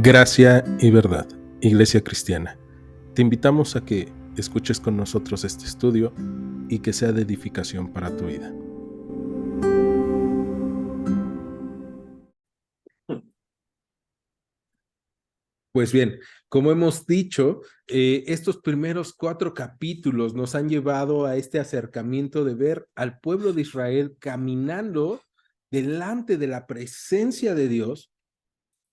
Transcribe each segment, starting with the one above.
Gracia y verdad, Iglesia Cristiana. Te invitamos a que escuches con nosotros este estudio y que sea de edificación para tu vida. Pues bien, como hemos dicho, estos primeros 4 capítulos nos han llevado a este acercamiento de ver al pueblo de Israel caminando delante de la presencia de Dios.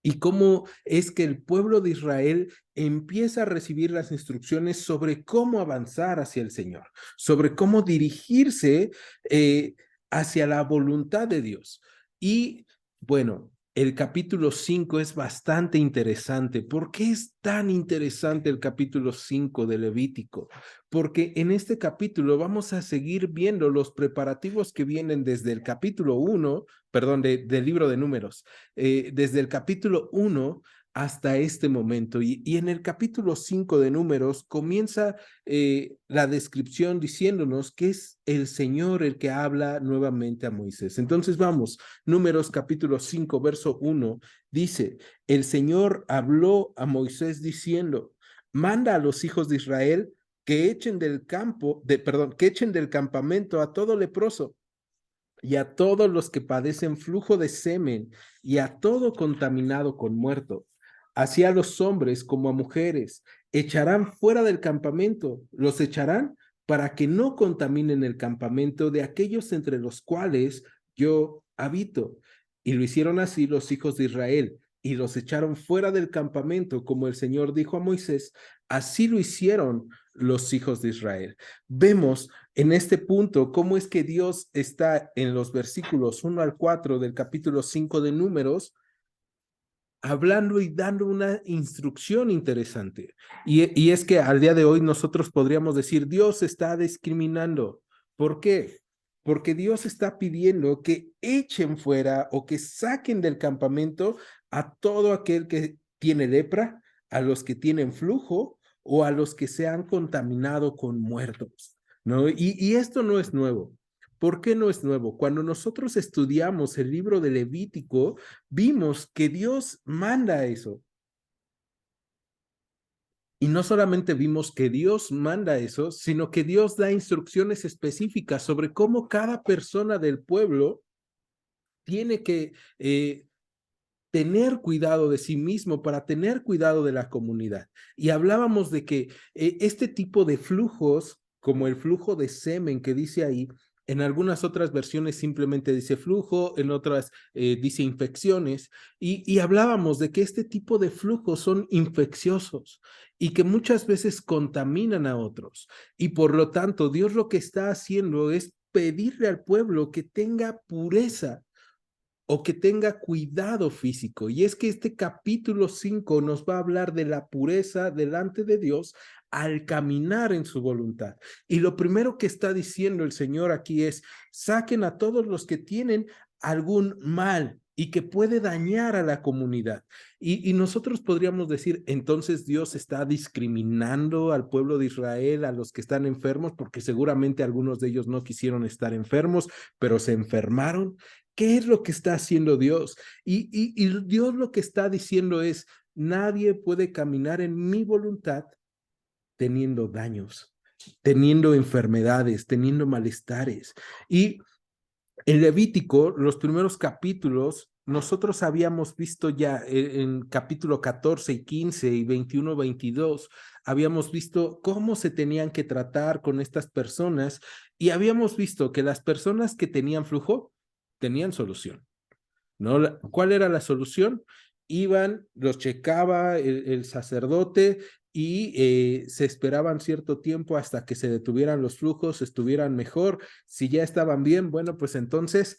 Y cómo es que el pueblo de Israel empieza a recibir las instrucciones sobre cómo avanzar hacia el Señor, sobre cómo dirigirse hacia la voluntad de Dios. Y bueno, el capítulo 5 es bastante interesante. ¿Por qué es tan interesante el capítulo 5 de Levítico? Porque en este capítulo vamos a seguir viendo los preparativos que vienen desde el capítulo 1, perdón, del libro de Números, desde el capítulo 1 hasta este momento. Y en el capítulo 5 de Números comienza la descripción diciéndonos que es el Señor el que habla nuevamente a Moisés. Entonces vamos, Números capítulo 5, verso 1, dice, el Señor habló a Moisés diciendo, manda a los hijos de Israel que echen del que echen del campamento a todo leproso y a todos los que padecen flujo de semen y a todo contaminado con muerto, así a los hombres como a mujeres, echarán fuera del campamento, los echarán para que no contaminen el campamento de aquellos entre los cuales yo habito. Y lo hicieron así los hijos de Israel, y los echaron fuera del campamento, como el Señor dijo a Moisés, así lo hicieron los hijos de Israel. Vemos en este punto cómo es que Dios está en los versículos 1 al 4 del capítulo 5 de Números, hablando y dando una instrucción interesante. Y es que al día de hoy nosotros podríamos decir, Dios está discriminando. ¿Por qué? Porque Dios está pidiendo que echen fuera o que saquen del campamento a todo aquel que tiene lepra, a los que tienen flujo o a los que se han contaminado con muertos, ¿no? Y esto no es nuevo. ¿Por qué no es nuevo? Cuando nosotros estudiamos el libro de Levítico, vimos que Dios manda eso. Y no solamente vimos que Dios manda eso, sino que Dios da instrucciones específicas sobre cómo cada persona del pueblo tiene que tener cuidado de sí mismo para tener cuidado de la comunidad. Y hablábamos de que este tipo de flujos, como el flujo de semen que dice ahí, en algunas otras versiones simplemente dice flujo, en otras dice infecciones, y hablábamos de que este tipo de flujos son infecciosos y que muchas veces contaminan a otros. Y por lo tanto, Dios lo que está haciendo es pedirle al pueblo que tenga pureza o que tenga cuidado físico. Y es que este capítulo 5 nos va a hablar de la pureza delante de Dios al caminar en su voluntad. Y lo primero que está diciendo el Señor aquí es, saquen a todos los que tienen algún mal y que puede dañar a la comunidad. Y nosotros podríamos decir, entonces Dios está discriminando al pueblo de Israel, a los que están enfermos, porque seguramente algunos de ellos no quisieron estar enfermos, pero se enfermaron. ¿Qué es lo que está haciendo Dios? Y Dios lo que está diciendo es, nadie puede caminar en mi voluntad teniendo daños, teniendo enfermedades, teniendo malestares. Y en Levítico, los primeros capítulos, nosotros habíamos visto ya en capítulo 14 y 15 y 21, 22, habíamos visto cómo se tenían que tratar con estas personas y habíamos visto que las personas que tenían flujo tenían solución, ¿no? ¿Cuál era la solución? Iban, los checaba el sacerdote y se esperaban cierto tiempo hasta que se detuvieran los flujos, estuvieran mejor. Si ya estaban bien, bueno, pues entonces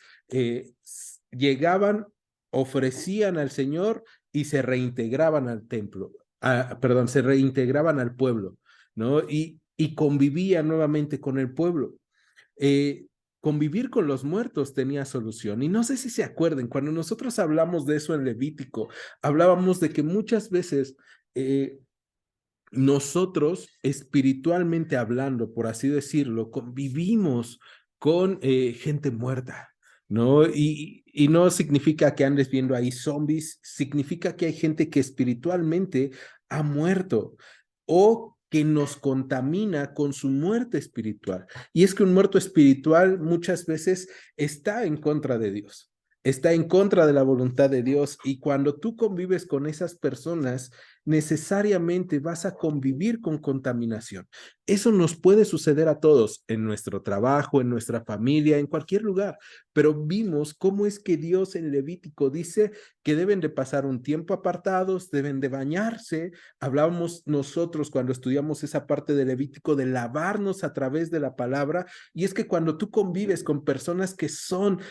llegaban, ofrecían al Señor y se reintegraban al templo, perdón, se reintegraban al pueblo, ¿no? Y convivían nuevamente con el pueblo. Convivir con los muertos tenía solución. Y no sé si se acuerden, cuando nosotros hablamos de eso en Levítico, hablábamos de que muchas veces nosotros, espiritualmente hablando, por así decirlo, convivimos con gente muerta. ¿no? Y no significa que andes viendo ahí zombies, significa que hay gente que espiritualmente ha muerto o que nos contamina con su muerte espiritual. Y es que un muerto espiritual muchas veces está en contra de Dios, está en contra de la voluntad de Dios. Y cuando tú convives con esas personas, necesariamente vas a convivir con contaminación. Eso nos puede suceder a todos en nuestro trabajo, en nuestra familia, en cualquier lugar. Pero vimos cómo es que Dios en Levítico dice que deben de pasar un tiempo apartados, deben de bañarse. Hablábamos nosotros cuando estudiamos esa parte de Levítico de lavarnos a través de la palabra. Y es que cuando tú convives con personas que son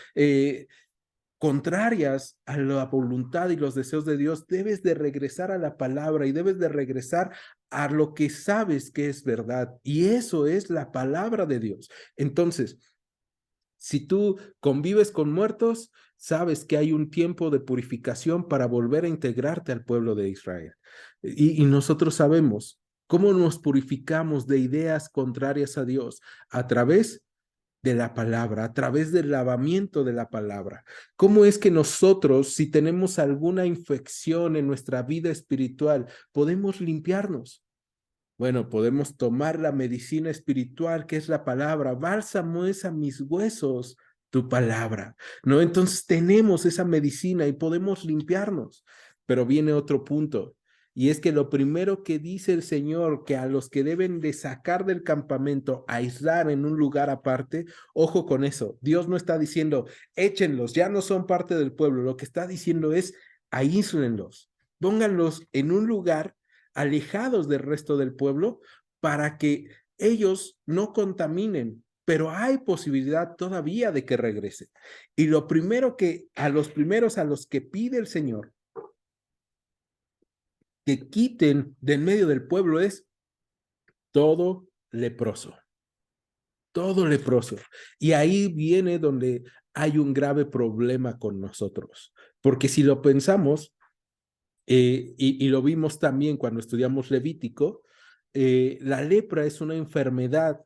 contrarias a la voluntad y los deseos de Dios, debes de regresar a la palabra y debes de regresar a lo que sabes que es verdad. Y eso es la palabra de Dios. Entonces, si tú convives con muertos, sabes que hay un tiempo de purificación para volver a integrarte al pueblo de Israel. Y nosotros sabemos cómo nos purificamos de ideas contrarias a Dios a través de la palabra, a través del lavamiento de la palabra. ¿Cómo es que nosotros, si tenemos alguna infección en nuestra vida espiritual, podemos limpiarnos? Bueno, podemos tomar la medicina espiritual, que es la palabra. Bálsamo es a mis huesos tu palabra, ¿no? Entonces tenemos esa medicina y podemos limpiarnos. Pero viene otro punto, y es que lo primero que dice el Señor, que a los que deben de sacar del campamento, aislar en un lugar aparte, ojo con eso. Dios no está diciendo, échenlos, ya no son parte del pueblo. Lo que está diciendo es, aíslenlos, pónganlos en un lugar alejados del resto del pueblo para que ellos no contaminen, pero hay posibilidad todavía de que regresen. Y lo primero que, a los primeros a los que pide el Señor que quiten del medio del pueblo es todo leproso, todo leproso. Y ahí viene donde hay un grave problema con nosotros, porque si lo pensamos, y lo vimos también cuando estudiamos Levítico, la lepra es una enfermedad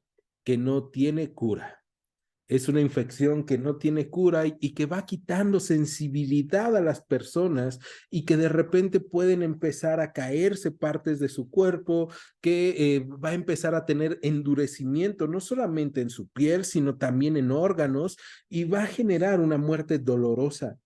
que no tiene cura. Es una infección que no tiene cura y que va quitando sensibilidad a las personas y que de repente pueden empezar a caerse partes de su cuerpo, que va a empezar a tener endurecimiento, no solamente en su piel, sino también en órganos, y va a generar una muerte dolorosa.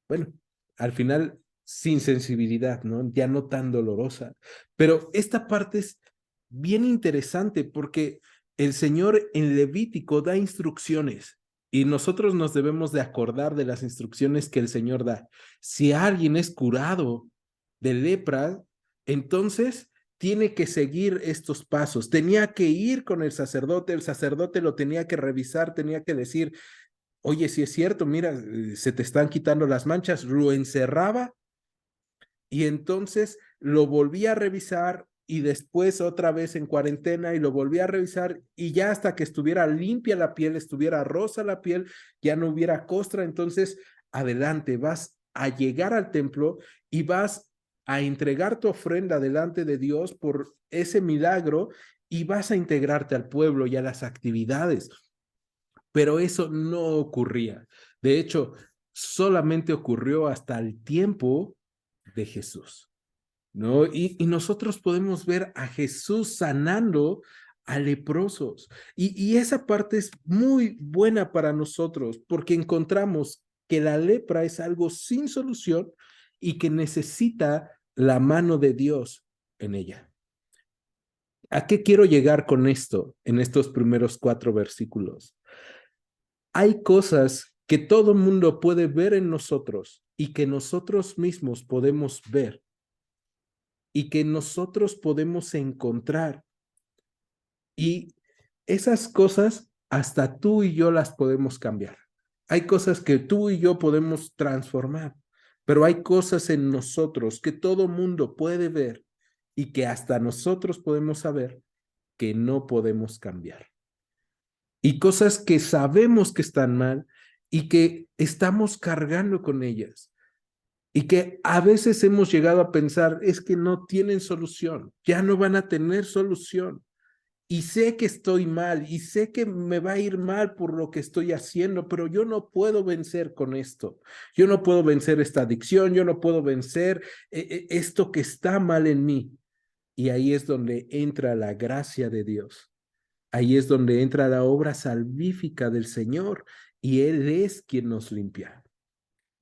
Bueno, al final sin sensibilidad, ¿no? Ya no tan dolorosa. Pero esta parte es bien interesante porque el Señor en Levítico da instrucciones y nosotros nos debemos de acordar de las instrucciones que el Señor da. Si alguien es curado de lepra, entonces tiene que seguir estos pasos. Tenía que ir con el sacerdote lo tenía que revisar, tenía que decir, oye, si es cierto, mira, se te están quitando las manchas, lo encerraba y entonces lo volví a revisar y después otra vez en cuarentena y lo volví a revisar y ya hasta que estuviera limpia la piel, estuviera rosa la piel, ya no hubiera costra, entonces adelante, vas a llegar al templo y vas a entregar tu ofrenda delante de Dios por ese milagro y vas a integrarte al pueblo y a las actividades. Pero eso no ocurría. De hecho, solamente ocurrió hasta el tiempo de Jesús, ¿no? Y nosotros podemos ver a Jesús sanando a leprosos. Y esa parte es muy buena para nosotros porque encontramos que la lepra es algo sin solución y que necesita la mano de Dios en ella. ¿A qué quiero llegar con esto en estos primeros 4 versículos? Hay cosas que todo mundo puede ver en nosotros y que nosotros mismos podemos ver y que nosotros podemos encontrar. Y esas cosas hasta tú y yo las podemos cambiar. Hay cosas que tú y yo podemos transformar, pero hay cosas en nosotros que todo mundo puede ver y que hasta nosotros podemos saber que no podemos cambiar. Y cosas que sabemos que están mal y que estamos cargando con ellas y que a veces hemos llegado a pensar es que no tienen solución, ya no van a tener solución. y sé que estoy mal y sé que me va a ir mal por lo que estoy haciendo, pero yo no puedo vencer con esto. Yo no puedo vencer esta adicción, yo no puedo vencer esto que está mal en mí. Y ahí es donde entra la gracia de Dios. Ahí es donde entra la obra salvífica del Señor y Él es quien nos limpia.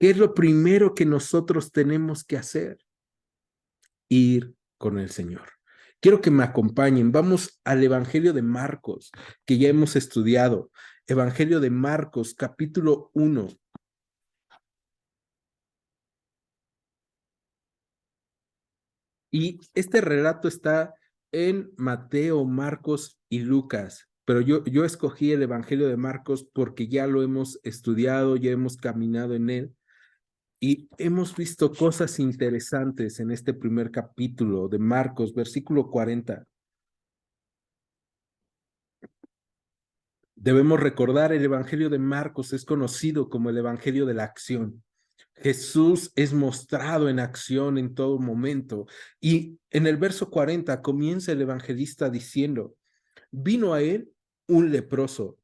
¿Qué es lo primero que nosotros tenemos que hacer? Ir con el Señor. Quiero que me acompañen. Vamos al Evangelio de Marcos, que ya hemos estudiado. Evangelio de Marcos, capítulo 1. Y este relato está en Mateo, Marcos y Lucas. Pero yo escogí el Evangelio de Marcos porque ya lo hemos estudiado, ya hemos caminado en él. Y hemos visto cosas interesantes en este primer capítulo de Marcos, versículo 40. Debemos recordar, el Evangelio de Marcos es conocido como el Evangelio de la acción. Jesús es mostrado en acción en todo momento. Y en el verso 40 comienza el evangelista diciendo, vino a él un leproso,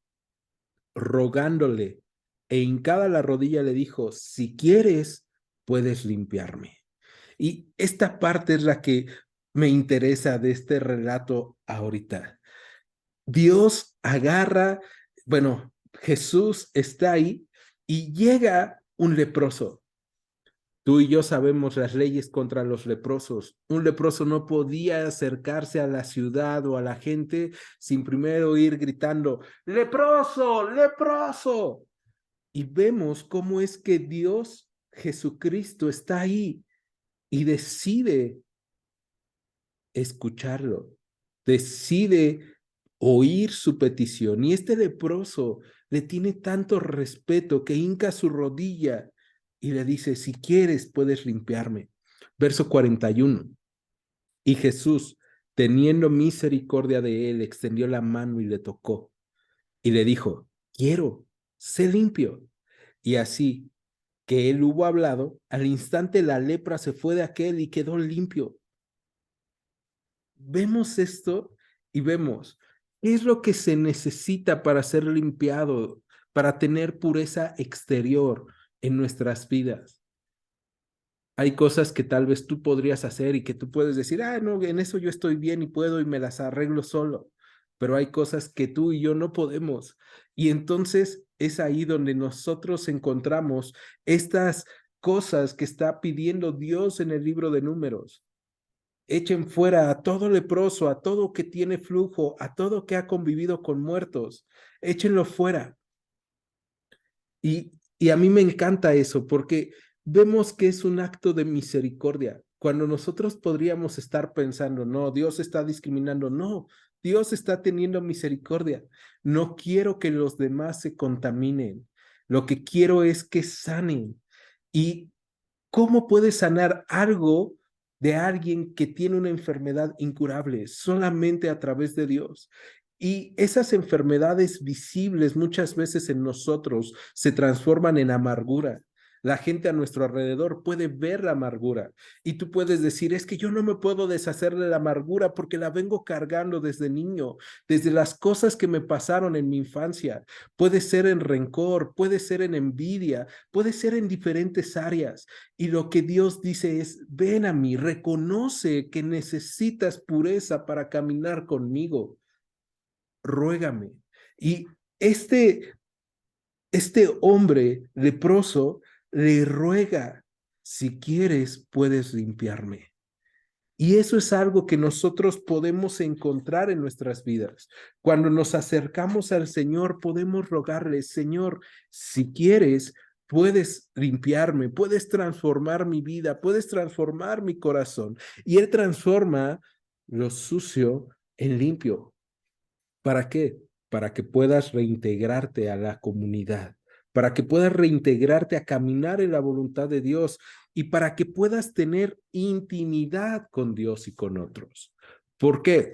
rogándole, e hincada la rodilla le dijo, si quieres, puedes limpiarme. Y esta parte es la que me interesa de este relato ahorita. Dios agarra, bueno, Jesús está ahí y llega un leproso. Tú y yo sabemos las leyes contra los leprosos. Un leproso no podía acercarse a la ciudad o a la gente sin primero ir gritando, leproso, leproso. Y vemos cómo es que Dios, Jesucristo, está ahí y decide escucharlo, decide oír su petición. Y este leproso le tiene tanto respeto que hinca su rodilla y le dice, si quieres, puedes limpiarme. Verso 41. Y Jesús, teniendo misericordia de él, extendió la mano y le tocó. Y le dijo, quiero, sé limpio. Y así que él hubo hablado, al instante la lepra se fue de aquel y quedó limpio. Vemos esto y vemos qué es lo que se necesita para ser limpiado, para tener pureza exterior en nuestras vidas. Hay cosas que tal vez tú podrías hacer y que tú puedes decir, ah, no, en eso yo estoy bien y puedo y me las arreglo solo. Pero hay cosas que tú y yo no podemos. Y entonces es ahí donde nosotros encontramos estas cosas que está pidiendo Dios en el libro de Números. Echen fuera a todo leproso, a todo que tiene flujo, a todo que ha convivido con muertos. Échenlo fuera. Y a mí me encanta eso porque vemos que es un acto de misericordia. Cuando nosotros podríamos estar pensando, no, Dios está discriminando, no, Dios está teniendo misericordia. No quiero que los demás se contaminen. Lo que quiero es que sanen. ¿Y cómo puedes sanar algo de alguien que tiene una enfermedad incurable? Solamente a través de Dios. Y esas enfermedades visibles muchas veces en nosotros se transforman en amargura. La gente a nuestro alrededor puede ver la amargura y tú puedes decir, es que yo no me puedo deshacer de la amargura porque la vengo cargando desde niño, desde las cosas que me pasaron en mi infancia. Puede ser en rencor, puede ser en envidia, puede ser en diferentes áreas. Y lo que Dios dice es, ven a mí, reconoce que necesitas pureza para caminar conmigo, ruégame. Y este, este hombre leproso le ruega, si quieres, puedes limpiarme. Y eso es algo que nosotros podemos encontrar en nuestras vidas. Cuando nos acercamos al Señor, podemos rogarle, Señor, si quieres, puedes limpiarme, puedes transformar mi vida, puedes transformar mi corazón. Y Él transforma lo sucio en limpio. ¿Para qué? Para que puedas reintegrarte a la comunidad, para que puedas reintegrarte a caminar en la voluntad de Dios y para que puedas tener intimidad con Dios y con otros. ¿Por qué?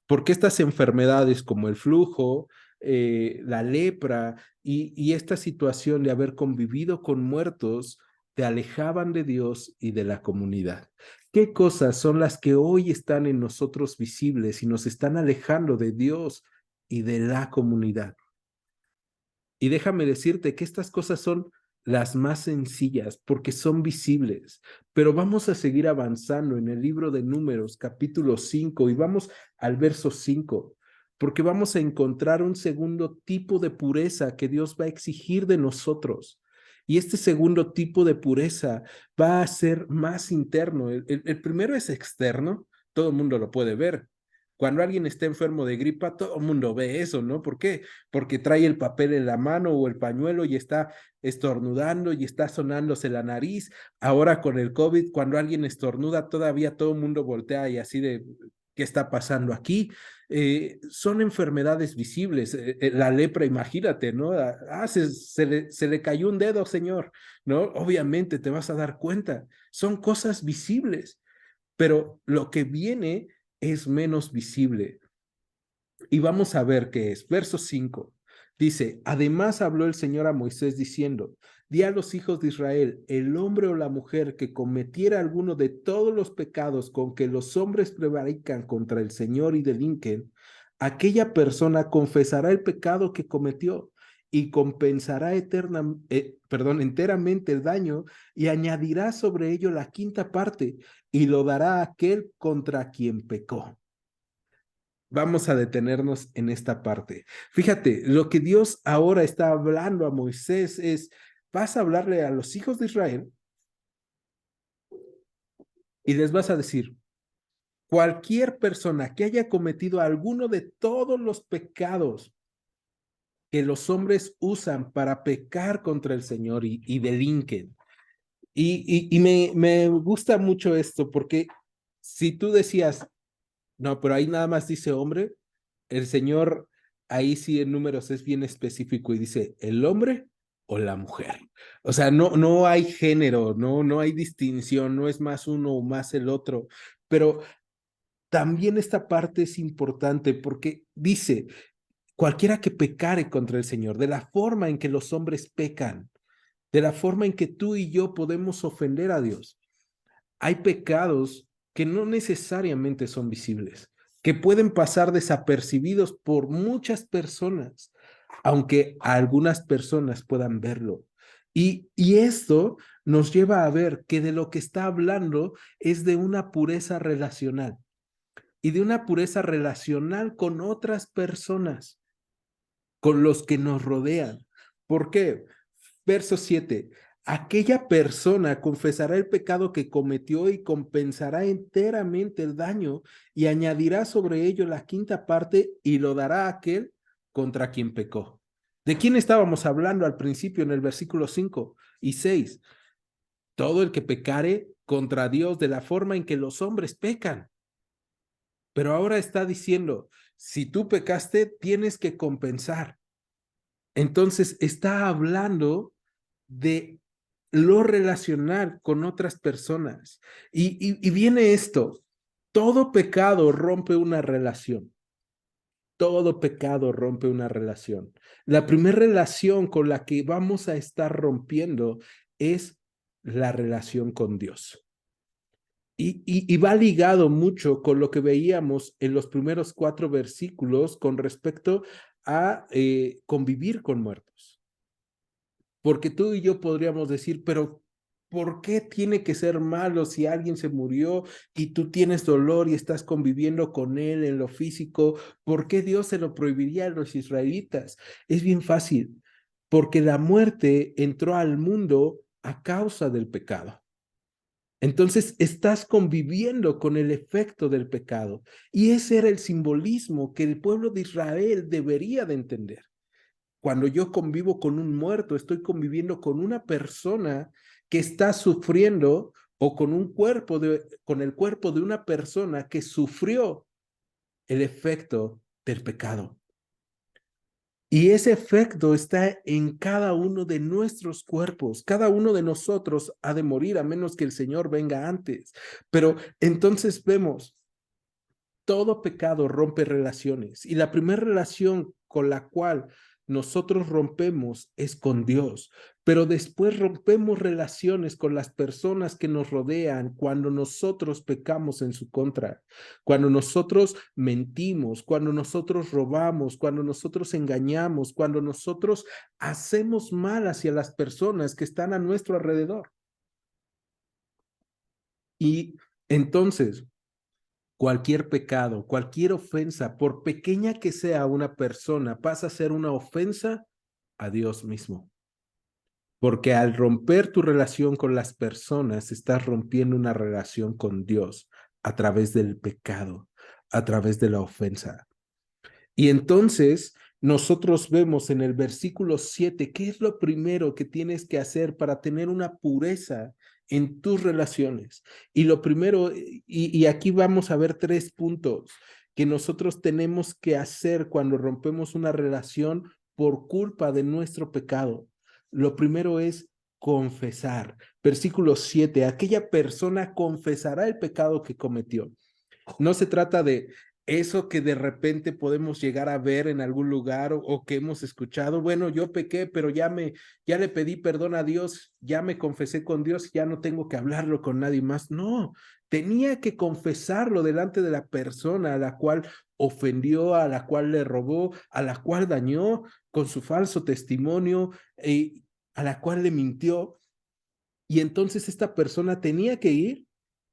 Porque estas enfermedades como el flujo, la lepra y esta situación de haber convivido con muertos te alejaban de Dios y de la comunidad. ¿Qué cosas son las que hoy están en nosotros visibles y nos están alejando de Dios y de la comunidad? Y déjame decirte que estas cosas son las más sencillas porque son visibles, pero vamos a seguir avanzando en el libro de Números, capítulo 5, y vamos al verso 5, porque vamos a encontrar un segundo tipo de pureza que Dios va a exigir de nosotros. Y este segundo tipo de pureza va a ser más interno. El primero es externo, todo el mundo lo puede ver. Cuando alguien está enfermo de gripa, todo el mundo ve eso, ¿no? ¿Por qué? Porque trae el papel en la mano o el pañuelo y está estornudando y está sonándose la nariz. Ahora con el COVID, cuando alguien estornuda, todavía todo el mundo voltea y así de, ¿qué está pasando aquí? Son enfermedades visibles. La lepra, imagínate, ¿no? Se le cayó un dedo, señor, ¿no? Obviamente te vas a dar cuenta. Son cosas visibles, pero lo que viene es menos visible. Y vamos a ver qué es. Verso 5. Dice, además habló el Señor a Moisés diciendo, di a los hijos de Israel, el hombre o la mujer que cometiera alguno de todos los pecados con que los hombres prevarican contra el Señor y delinquen, aquella persona confesará el pecado que cometió y compensará enteramente el daño y añadirá sobre ello la quinta parte y lo dará a aquel contra quien pecó. Vamos a detenernos en esta parte. Fíjate, lo que Dios ahora está hablando a Moisés es, vas a hablarle a los hijos de Israel y les vas a decir, cualquier persona que haya cometido alguno de todos los pecados que los hombres usan para pecar contra el Señor y delinquen. Me gusta mucho esto porque si tú decías, no, pero ahí nada más dice hombre, el Señor ahí sí en Números es bien específico y dice el hombre o la mujer. O sea, no hay género, no hay distinción, no es más uno o más el otro, pero también esta parte es importante porque dice, cualquiera que pecare contra el Señor, de la forma en que los hombres pecan, de la forma en que tú y yo podemos ofender a Dios. Hay pecados que no necesariamente son visibles, que pueden pasar desapercibidos por muchas personas, aunque algunas personas puedan verlo. Y esto nos lleva a ver que de lo que está hablando es de una pureza relacional y de una pureza relacional con otras personas, con los que nos rodean. ¿Por qué? Verso 7. Aquella persona confesará el pecado que cometió y compensará enteramente el daño y añadirá sobre ello la quinta parte y lo dará a aquel contra quien pecó. ¿De quién estábamos hablando al principio en el versículo 5 y 6? Todo el que pecare contra Dios de la forma en que los hombres pecan. Pero ahora está diciendo, si tú pecaste, tienes que compensar. Entonces está hablando de lo relacional con otras personas. Y viene esto, todo pecado rompe una relación. Todo pecado rompe una relación. La primera relación con la que vamos a estar rompiendo es la relación con Dios. Y va ligado mucho con lo que veíamos en los primeros 4 versículos con respecto a convivir con muertos. Porque tú y yo podríamos decir, pero ¿por qué tiene que ser malo si alguien se murió y tú tienes dolor y estás conviviendo con él en lo físico? ¿Por qué Dios se lo prohibiría a los israelitas? Es bien fácil, porque la muerte entró al mundo a causa del pecado. Entonces estás conviviendo con el efecto del pecado. Y ese era el simbolismo que el pueblo de Israel debería de entender. Cuando yo convivo con un muerto, estoy conviviendo con una persona que está sufriendo o con con el cuerpo de una persona que sufrió el efecto del pecado. Y ese efecto está en cada uno de nuestros cuerpos. Cada uno de nosotros ha de morir a menos que el Señor venga antes. Pero entonces vemos, todo pecado rompe relaciones. Y la primera relación con la cual nosotros rompemos es con Dios, pero después rompemos relaciones con las personas que nos rodean cuando nosotros pecamos en su contra, cuando nosotros mentimos, cuando nosotros robamos, cuando nosotros engañamos, cuando nosotros hacemos mal hacia las personas que están a nuestro alrededor. Y entonces, cualquier pecado, cualquier ofensa, por pequeña que sea una persona, pasa a ser una ofensa a Dios mismo. Porque al romper tu relación con las personas, estás rompiendo una relación con Dios a través del pecado, a través de la ofensa. Y entonces nosotros vemos en el versículo 7, ¿qué es lo primero que tienes que hacer para tener una pureza en tus relaciones? Y lo primero, y aquí vamos a ver 3 puntos que nosotros tenemos que hacer cuando rompemos una relación por culpa de nuestro pecado. Lo primero es confesar. Versículo 7, aquella persona confesará el pecado que cometió. No se trata de eso que de repente podemos llegar a ver en algún lugar o que hemos escuchado. Bueno, yo pequé, pero ya le pedí perdón a Dios, ya me confesé con Dios, ya no tengo que hablarlo con nadie más. No, tenía que confesarlo delante de la persona a la cual ofendió, a la cual le robó, a la cual dañó con su falso testimonio, a la cual le mintió. Y entonces esta persona tenía que ir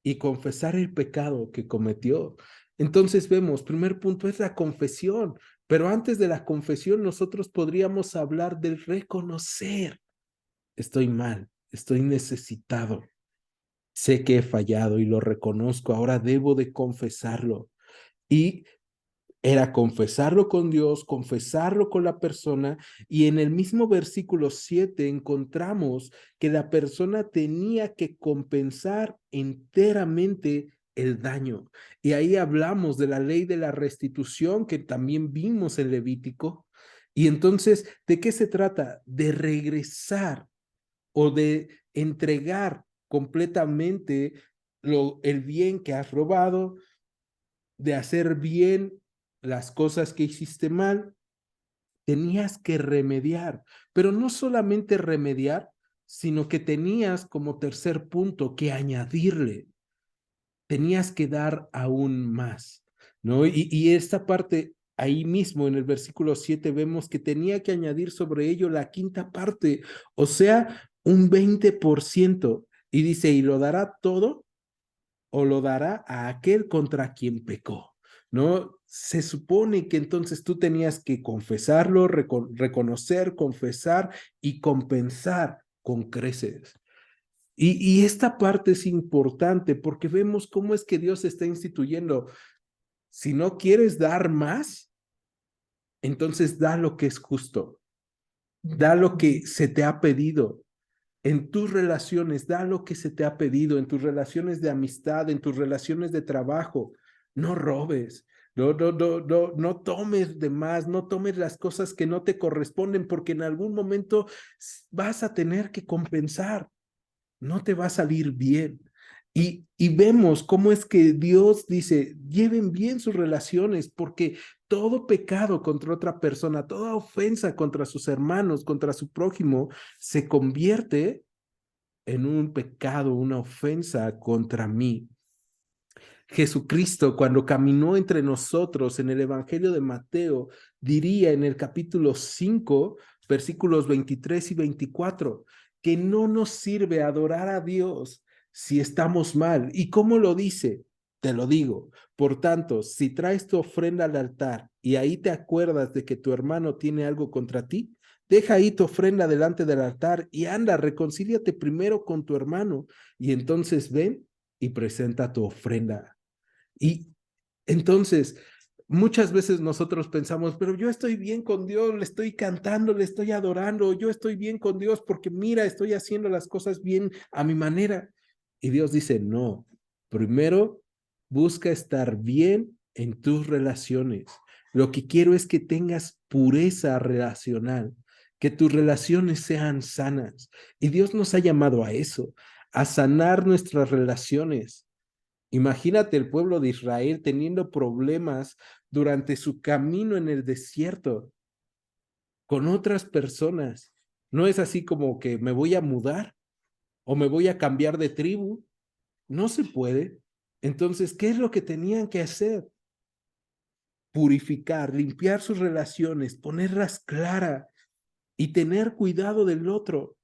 y confesar el pecado que cometió. Entonces vemos, primer punto es la confesión, pero antes de la confesión nosotros podríamos hablar del reconocer. Estoy mal, estoy necesitado, sé que he fallado y lo reconozco, ahora debo de confesarlo. Y era confesarlo con Dios, confesarlo con la persona, y en el mismo versículo 7 encontramos que la persona tenía que compensar enteramente el daño. Y ahí hablamos de la ley de la restitución que también vimos en Levítico. Y entonces, ¿de qué se trata? De regresar o de entregar completamente el bien que has robado, de hacer bien las cosas que hiciste mal, tenías que remediar, pero no solamente remediar, sino que tenías como tercer punto que añadirle, tenías que dar aún más, ¿no? Y esta parte, ahí mismo en el versículo 7 vemos que tenía que añadir sobre ello la quinta parte, o sea, un 20%, y dice, y lo dará todo o lo dará a aquel contra quien pecó, ¿no? Se supone que entonces tú tenías que confesarlo, reconocer, confesar y compensar con creces. Y esta parte es importante porque vemos cómo es que Dios está instituyendo. Si no quieres dar más, entonces da lo que es justo, da lo que se te ha pedido, en tus relaciones, da lo que se te ha pedido, en tus relaciones de amistad, en tus relaciones de trabajo. No robes, no tomes de más, no tomes las cosas que no te corresponden, porque en algún momento vas a tener que compensar, no te va a salir bien. Y vemos cómo es que Dios dice, lleven bien sus relaciones, porque todo pecado contra otra persona, toda ofensa contra sus hermanos, contra su prójimo, se convierte en un pecado, una ofensa contra mí. Jesucristo, cuando caminó entre nosotros en el Evangelio de Mateo, diría en el capítulo 5, versículos 23 y 24, que no nos sirve adorar a Dios si estamos mal. ¿Y cómo lo dice? Te lo digo. Por tanto, si traes tu ofrenda al altar y ahí te acuerdas de que tu hermano tiene algo contra ti, deja ahí tu ofrenda delante del altar y anda, reconcíliate primero con tu hermano y entonces ven y presenta tu ofrenda. Y entonces, muchas veces nosotros pensamos, pero yo estoy bien con Dios, le estoy cantando, le estoy adorando, yo estoy bien con Dios porque mira, estoy haciendo las cosas bien a mi manera. Y Dios dice, no, primero busca estar bien en tus relaciones. Lo que quiero es que tengas pureza relacional, que tus relaciones sean sanas. Y Dios nos ha llamado a eso, a sanar nuestras relaciones. Imagínate el pueblo de Israel teniendo problemas durante su camino en el desierto. con otras personas. No es así como que me voy a mudar o me voy a cambiar de tribu. No se puede. Entonces, ¿qué es lo que tenían que hacer? Purificar, limpiar sus relaciones, ponerlas claras y tener cuidado del otro.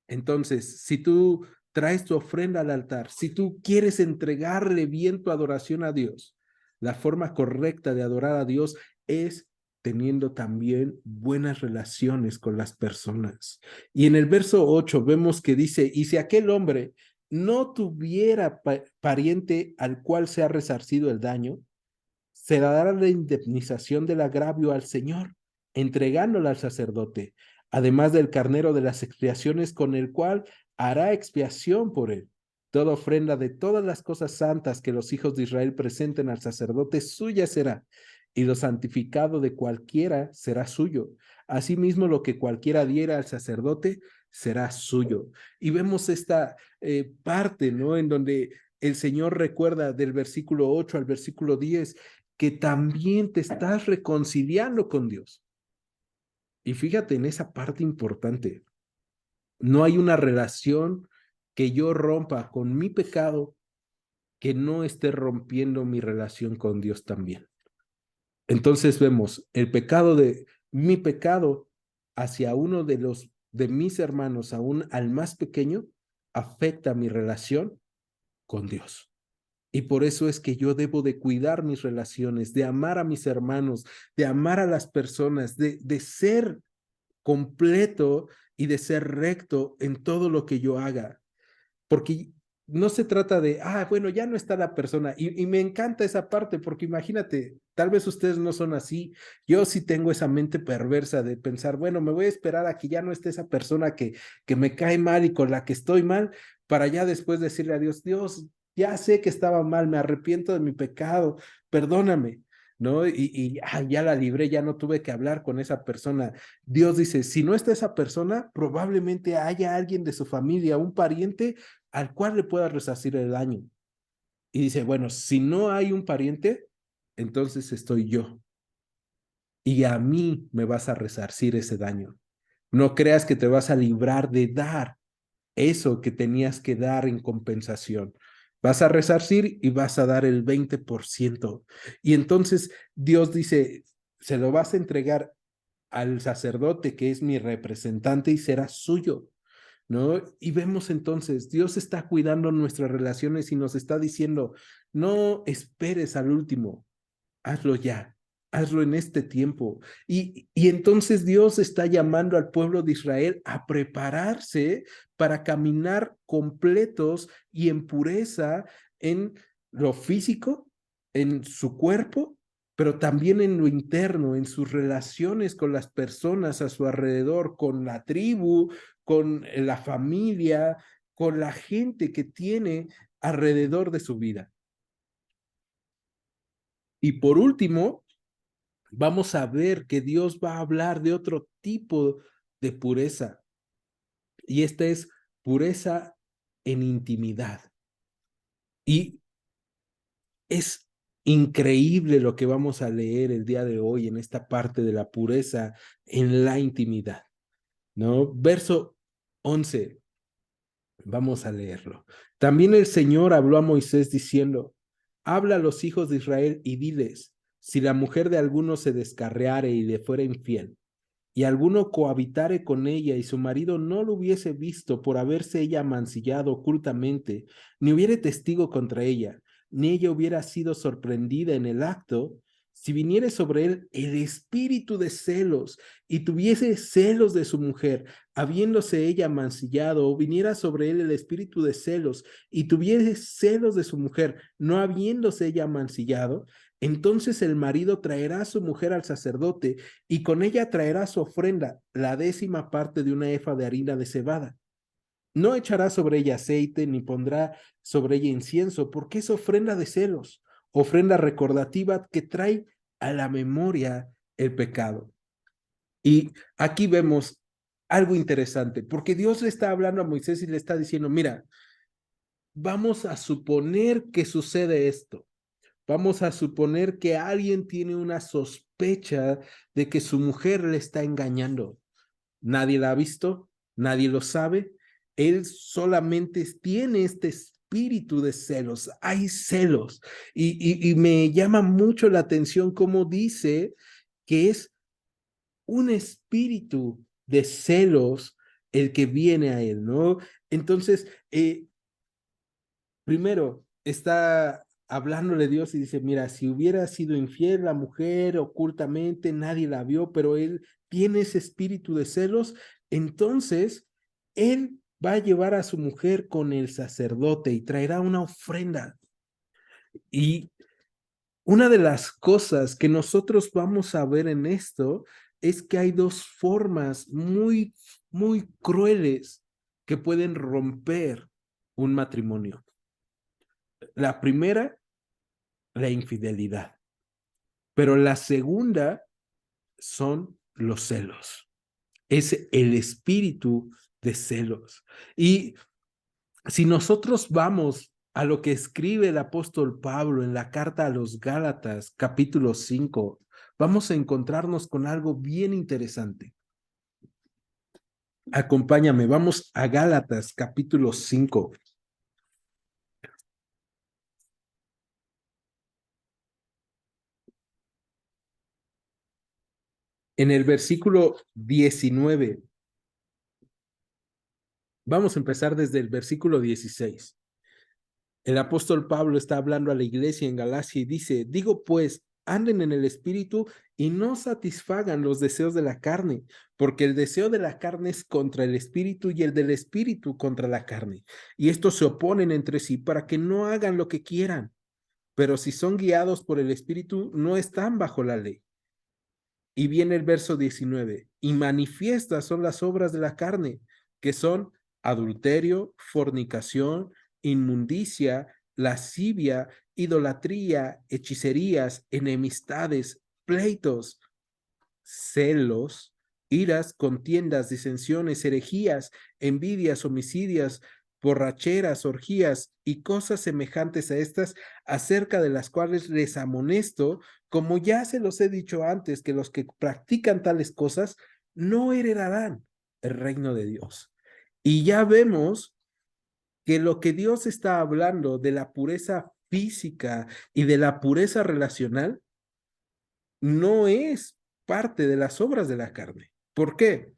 Entonces, si tú traes tu ofrenda al altar, si tú quieres entregarle bien tu adoración a Dios, la forma correcta de adorar a Dios es teniendo también buenas relaciones con las personas. Y en el verso 8 vemos que dice, y si aquel hombre no tuviera pariente al cual se ha resarcido el daño, se dará la indemnización del agravio al Señor, entregándola al sacerdote, además del carnero de las expiaciones con el cual hará expiación por él. Toda ofrenda de todas las cosas santas que los hijos de Israel presenten al sacerdote suya será, y lo santificado de cualquiera será suyo. Asimismo, lo que cualquiera diera al sacerdote será suyo. Y vemos esta parte, ¿no? En donde el Señor recuerda del versículo 8 al versículo 10 que también te estás reconciliando con Dios. Y fíjate en esa parte importante. No hay una relación que yo rompa con mi pecado que no esté rompiendo mi relación con Dios también. Entonces vemos el pecado de mi pecado hacia uno de mis hermanos, aún al más pequeño, afecta mi relación con Dios. Y por eso es que yo debo de cuidar mis relaciones, de amar a mis hermanos, de amar a las personas, de ser completo y de ser recto en todo lo que yo haga. Porque no se trata de, bueno, ya no está la persona. Y me encanta esa parte, porque imagínate, tal vez ustedes no son así. Yo sí tengo esa mente perversa de pensar, bueno, me voy a esperar a que ya no esté esa persona que me cae mal y con la que estoy mal, para ya después decirle a Dios, Dios, ya sé que estaba mal, me arrepiento de mi pecado, perdóname. ¿No? Ya la libré, ya no tuve que hablar con esa persona. Dios dice, si no está esa persona, probablemente haya alguien de su familia, un pariente al cual le pueda resarcir el daño. Y dice, bueno, si no hay un pariente, entonces estoy yo. Y a mí me vas a resarcir ese daño. No creas que te vas a librar de dar eso que tenías que dar en compensación. Vas a resarcir y vas a dar el 20%. Y entonces Dios dice, se lo vas a entregar al sacerdote que es mi representante y será suyo. ¿No? Y vemos entonces, Dios está cuidando nuestras relaciones y nos está diciendo, no esperes al último, hazlo ya, hazlo en este tiempo. Y entonces Dios está llamando al pueblo de Israel a prepararse para caminar completos y en pureza en lo físico, en su cuerpo, pero también en lo interno, en sus relaciones con las personas a su alrededor, con la tribu, con la familia, con la gente que tiene alrededor de su vida. Y por último, vamos a ver que Dios va a hablar de otro tipo de pureza. Y esta es pureza en intimidad. Y es increíble lo que vamos a leer el día de hoy en esta parte de la pureza en la intimidad, ¿no? Verso 11. Vamos a leerlo. También el Señor habló a Moisés diciendo, habla a los hijos de Israel y diles, si la mujer de alguno se descarriare y le fuera infiel, y alguno cohabitare con ella y su marido no lo hubiese visto por haberse ella mancillado ocultamente, ni hubiere testigo contra ella, ni ella hubiera sido sorprendida en el acto, si viniere sobre él el espíritu de celos y tuviese celos de su mujer, habiéndose ella mancillado, o viniera sobre él el espíritu de celos y tuviese celos de su mujer, no habiéndose ella mancillado, entonces el marido traerá a su mujer al sacerdote y con ella traerá su ofrenda, la 10ª parte de una efa de harina de cebada. No echará sobre ella aceite, ni pondrá sobre ella incienso, porque es ofrenda de celos, ofrenda recordativa que trae a la memoria el pecado. Y aquí vemos algo interesante, porque Dios le está hablando a Moisés y le está diciendo, mira, vamos a suponer que sucede esto. Vamos a suponer que alguien tiene una sospecha sospecha de que su mujer le está engañando. Nadie la ha visto, nadie lo sabe. Él solamente tiene este espíritu de celos. Hay celos. Y me llama mucho la atención cómo dice que es un espíritu de celos el que viene a él, ¿no? Entonces, primero está hablándole Dios y dice, mira, si hubiera sido infiel la mujer ocultamente, nadie la vio, pero él tiene ese espíritu de celos, entonces él va a llevar a su mujer con el sacerdote y traerá una ofrenda. Y una de las cosas que nosotros vamos a ver en esto es que hay dos formas muy, muy crueles que pueden romper un matrimonio. La primera, la infidelidad, pero la segunda son los celos. Es el espíritu de celos. Y si nosotros vamos a lo que escribe el apóstol Pablo en la carta a los Gálatas, capítulo 5, vamos a encontrarnos con algo bien interesante. Acompáñame, vamos a Gálatas, capítulo 5. En el versículo 19, vamos a empezar desde el versículo 16. El apóstol Pablo está hablando a la iglesia en Galacia y dice, digo pues, anden en el espíritu y no satisfagan los deseos de la carne, porque el deseo de la carne es contra el espíritu y el del espíritu contra la carne. Y estos se oponen entre sí para que no hagan lo que quieran. Pero si son guiados por el espíritu, no están bajo la ley. Y viene el verso 19, y manifiestas son las obras de la carne, que son adulterio, fornicación, inmundicia, lascivia, idolatría, hechicerías, enemistades, pleitos, celos, iras, contiendas, disensiones, herejías, envidias, homicidios, borracheras, orgías y cosas semejantes a estas, acerca de las cuales les amonesto, como ya se los he dicho antes, que los que practican tales cosas no heredarán el reino de Dios. Y ya vemos que lo que Dios está hablando de la pureza física y de la pureza relacional no es parte de las obras de la carne. ¿Por qué?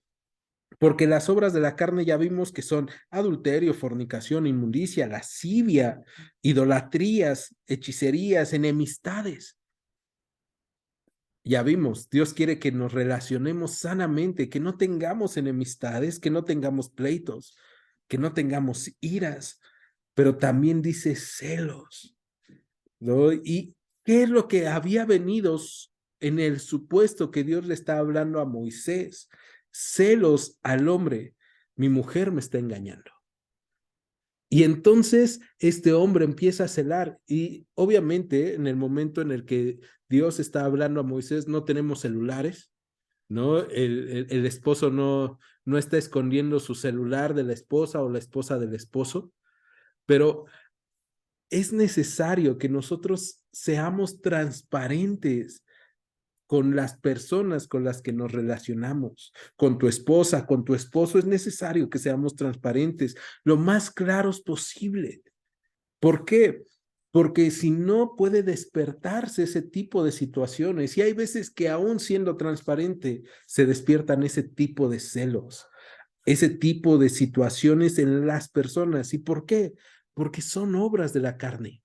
Porque las obras de la carne ya vimos que son adulterio, fornicación, inmundicia, lascivia, idolatrías, hechicerías, enemistades. Ya vimos, Dios quiere que nos relacionemos sanamente, que no tengamos enemistades, que no tengamos pleitos, que no tengamos iras, pero también dice celos, ¿no? ¿Y qué es lo que había venido en el supuesto que Dios le está hablando a Moisés? Celos al hombre, mi mujer me está engañando. Y entonces este hombre empieza a celar y obviamente en el momento en el que Dios está hablando a Moisés no tenemos celulares, ¿no? El esposo no está escondiendo su celular de la esposa o la esposa del esposo, pero es necesario que nosotros seamos transparentes con las personas con las que nos relacionamos, con tu esposa, con tu esposo, es necesario que seamos transparentes, lo más claros posible. ¿Por qué? Porque si no puede despertarse ese tipo de situaciones y hay veces que aún siendo transparente se despiertan ese tipo de celos, ese tipo de situaciones en las personas. ¿Y por qué? Porque son obras de la carne,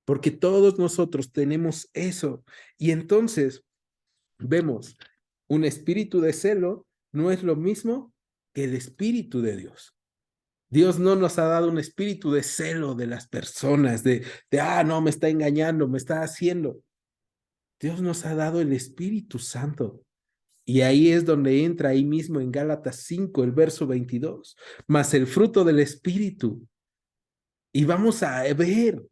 porque todos nosotros tenemos eso. Y entonces vemos, un espíritu de celo no es lo mismo que el espíritu de Dios. Dios no nos ha dado un espíritu de celo de las personas, no, me está engañando, me está haciendo. Dios nos ha dado el Espíritu Santo. Y ahí es donde entra ahí mismo en Gálatas 5, el verso 22, más el fruto del Espíritu. Y vamos a ver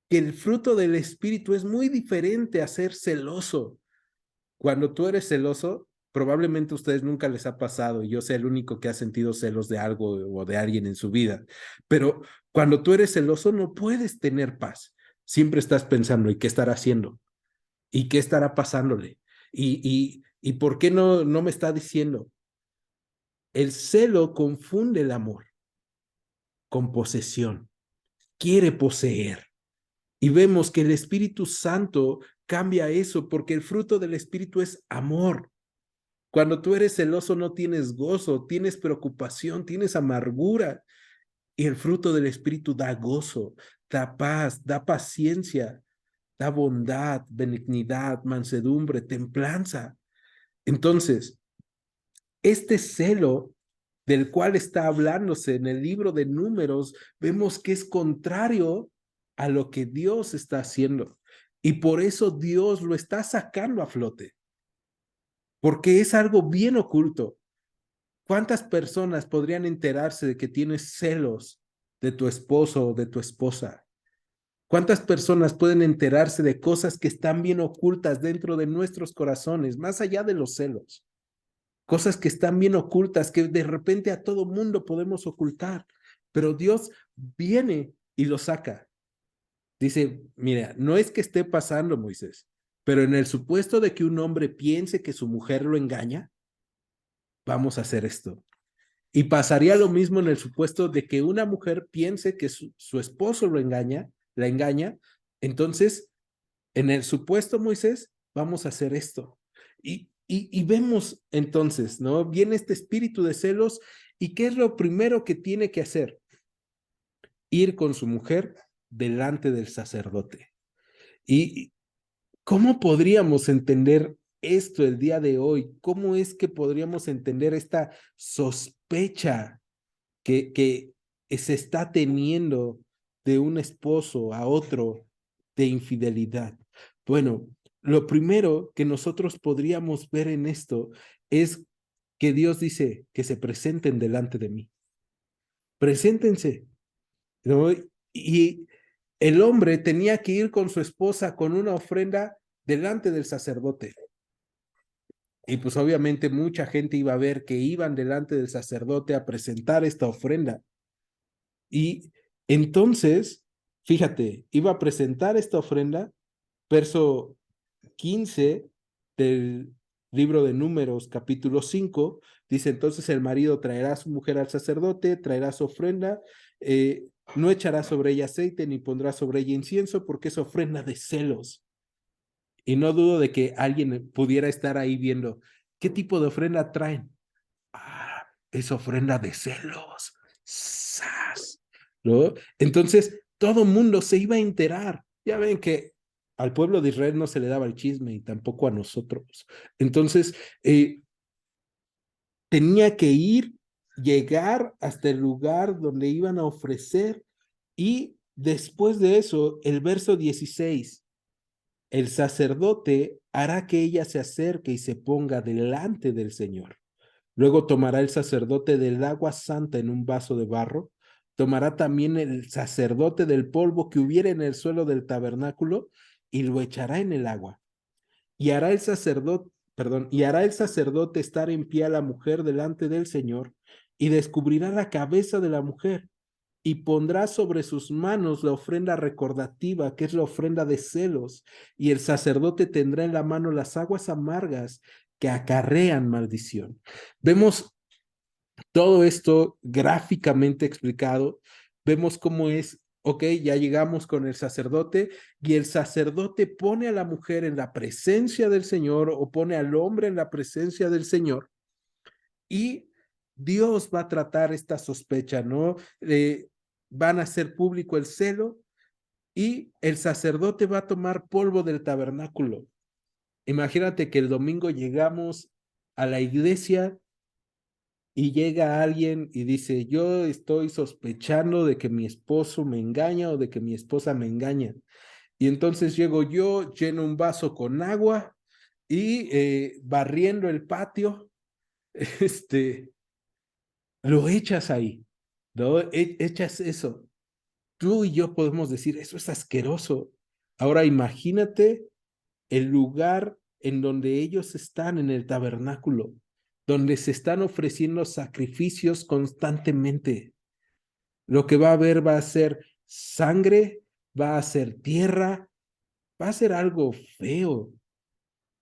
que el fruto del Espíritu es muy diferente a ser celoso. Cuando tú eres celoso, probablemente a ustedes nunca les ha pasado, y yo sé el único que ha sentido celos de algo o de alguien en su vida, pero cuando tú eres celoso no puedes tener paz. Siempre estás pensando, ¿y qué estará haciendo? ¿Y qué estará pasándole? ¿Y por qué no me está diciendo? El celo confunde el amor con posesión, quiere poseer. Y vemos que el Espíritu Santo cambia eso, porque el fruto del Espíritu es amor. Cuando tú eres celoso no tienes gozo, tienes preocupación, tienes amargura. Y el fruto del Espíritu da gozo, da paz, da paciencia, da bondad, benignidad, mansedumbre, templanza. Entonces, este celo del cual está hablándose en el libro de Números, vemos que es contrario a lo que Dios está haciendo. Y por eso Dios lo está sacando a flote, porque es algo bien oculto. ¿Cuántas personas podrían enterarse de que tienes celos de tu esposo o de tu esposa? ¿Cuántas personas pueden enterarse de cosas que están bien ocultas dentro de nuestros corazones, más allá de los celos? Cosas que están bien ocultas, que de repente a todo mundo podemos ocultar, pero Dios viene y lo saca. Dice, mira, no es que esté pasando, Moisés, pero en el supuesto de que un hombre piense que su mujer lo engaña, vamos a hacer esto. Y pasaría lo mismo en el supuesto de que una mujer piense que su esposo lo engaña, la engaña. Entonces, en el supuesto, Moisés, vamos a hacer esto. Y vemos entonces, ¿no? Viene este espíritu de celos. ¿Y qué es lo primero que tiene que hacer? Ir con su mujer delante del sacerdote. ¿Y cómo podríamos entender esto el día de hoy? ¿Cómo es que podríamos entender esta sospecha que se está teniendo de un esposo a otro de infidelidad? Bueno, lo primero que nosotros podríamos ver en esto es que Dios dice que se presenten delante de mí. Preséntense, ¿no? Y el hombre tenía que ir con su esposa con una ofrenda delante del sacerdote. Y pues obviamente mucha gente iba a ver que iban delante del sacerdote a presentar esta ofrenda. Y entonces, fíjate, iba a presentar esta ofrenda, verso 15 del libro de Números, capítulo 5, dice, entonces el marido traerá a su mujer al sacerdote, traerá su ofrenda, no echará sobre ella aceite ni pondrá sobre ella incienso, porque es ofrenda de celos. Y no dudo de que alguien pudiera estar ahí viendo, ¿qué tipo de ofrenda traen? Ah, es ofrenda de celos. ¡Sas! ¿No? Entonces, todo mundo se iba a enterar. Ya ven que al pueblo de Israel no se le daba el chisme y tampoco a nosotros. Entonces, tenía que llegar hasta el lugar donde iban a ofrecer y después de eso, el verso 16, el sacerdote hará que ella se acerque y se ponga delante del Señor. Luego tomará el sacerdote del agua santa en un vaso de barro, tomará también el sacerdote del polvo que hubiera en el suelo del tabernáculo y lo echará en el agua. Y hará el sacerdote, y hará el sacerdote estar en pie a la mujer delante del Señor y descubrirá la cabeza de la mujer y pondrá sobre sus manos la ofrenda recordativa, que es la ofrenda de celos, y el sacerdote tendrá en la mano las aguas amargas que acarrean maldición. Vemos todo esto gráficamente explicado, vemos cómo es, ok, ya llegamos con el sacerdote y el sacerdote pone a la mujer en la presencia del Señor o pone al hombre en la presencia del Señor y Dios va a tratar esta sospecha, ¿no? Van a hacer público el celo y el sacerdote va a tomar polvo del tabernáculo. Imagínate que el domingo llegamos a la iglesia y llega alguien y dice, yo estoy sospechando de que mi esposo me engaña o de que mi esposa me engaña. Y entonces llego yo, lleno un vaso con agua y barriendo el patio, lo echas ahí, ¿no? Echas eso. Tú y yo podemos decir, eso es asqueroso. Ahora imagínate el lugar en donde ellos están en el tabernáculo, donde se están ofreciendo sacrificios constantemente. Lo que va a haber va a ser sangre, va a ser tierra, va a ser algo feo.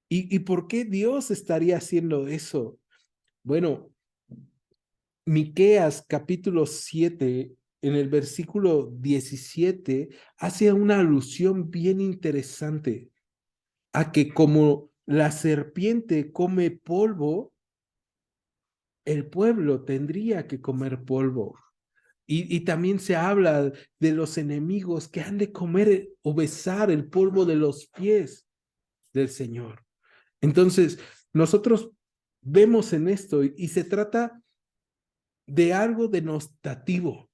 ¿Y por qué Dios estaría haciendo eso? Bueno, Miqueas capítulo 7, en el versículo 17, hace una alusión bien interesante a que como la serpiente come polvo, el pueblo tendría que comer polvo. Y también se habla de los enemigos que han de comer o besar el polvo de los pies del Señor. Entonces, nosotros vemos en esto y se trata de algo denostativo,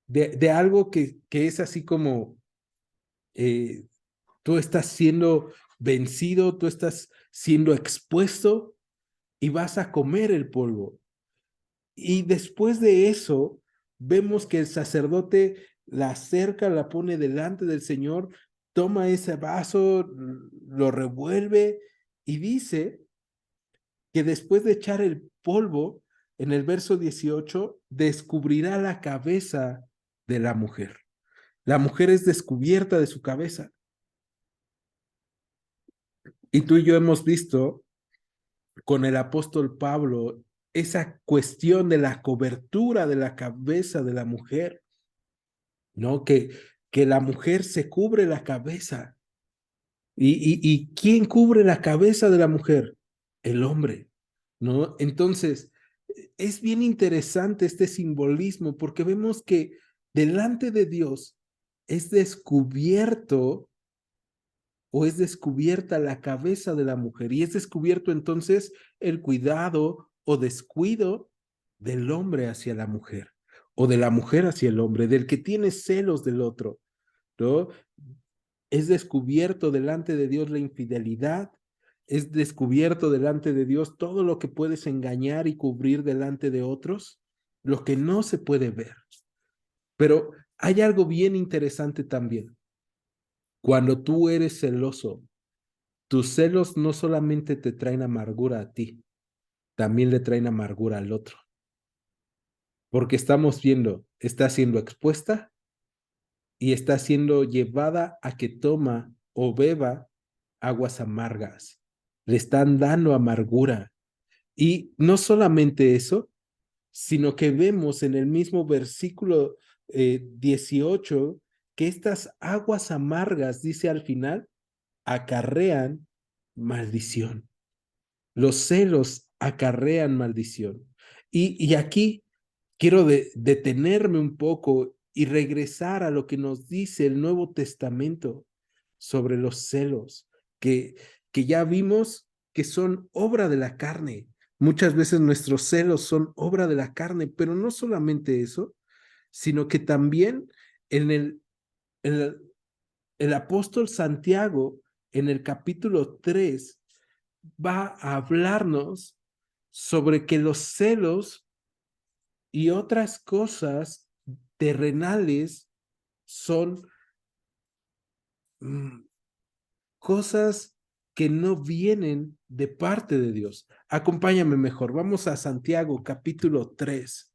de algo que es así como eh, tú estás siendo vencido, tú estás siendo expuesto y vas a comer el polvo. Y después de eso, vemos que el sacerdote la acerca, la pone delante del Señor, toma ese vaso, lo revuelve y dice que después de echar el polvo, en el verso 18, descubrirá la cabeza de la mujer. La mujer es descubierta de su cabeza. Y tú y yo hemos visto con el apóstol Pablo esa cuestión de la cobertura de la cabeza de la mujer, ¿no? Que la mujer se cubre la cabeza. ¿Y quién cubre la cabeza de la mujer? El hombre, ¿no? Entonces, es bien interesante este simbolismo porque vemos que delante de Dios es descubierto o es descubierta la cabeza de la mujer y es descubierto entonces el cuidado o descuido del hombre hacia la mujer o de la mujer hacia el hombre, del que tiene celos del otro, ¿no? Es descubierto delante de Dios la infidelidad, es descubierto delante de Dios todo lo que puedes engañar y cubrir delante de otros, lo que no se puede ver. Pero hay algo bien interesante también. Cuando tú eres celoso, tus celos no solamente te traen amargura a ti, también le traen amargura al otro. Porque estamos viendo, está siendo expuesta y está siendo llevada a que toma o beba aguas amargas. Le están dando amargura. Y no solamente eso, sino que vemos en el mismo versículo 18 que estas aguas amargas, dice al final, acarrean maldición. Los celos acarrean maldición. Y aquí quiero detenerme un poco y regresar a lo que nos dice el Nuevo Testamento sobre los celos, que ya vimos que son obra de la carne. Muchas veces nuestros celos son obra de la carne, pero no solamente eso, sino que también en el, el apóstol Santiago, en el capítulo 3 va a hablarnos sobre que los celos y otras cosas terrenales son mm, cosas que no vienen de parte de Dios. Acompáñame mejor. Vamos a Santiago capítulo 3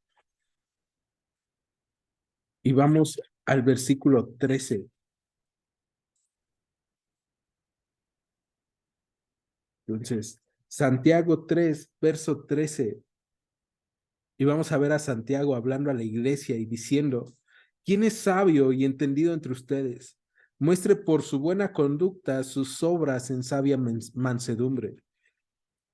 y vamos al versículo 13. Entonces, Santiago 3 verso 13. Y vamos a ver a Santiago hablando a la iglesia y diciendo, ¿quién es sabio y entendido entre ustedes? Muestre por su buena conducta sus obras en sabia mansedumbre.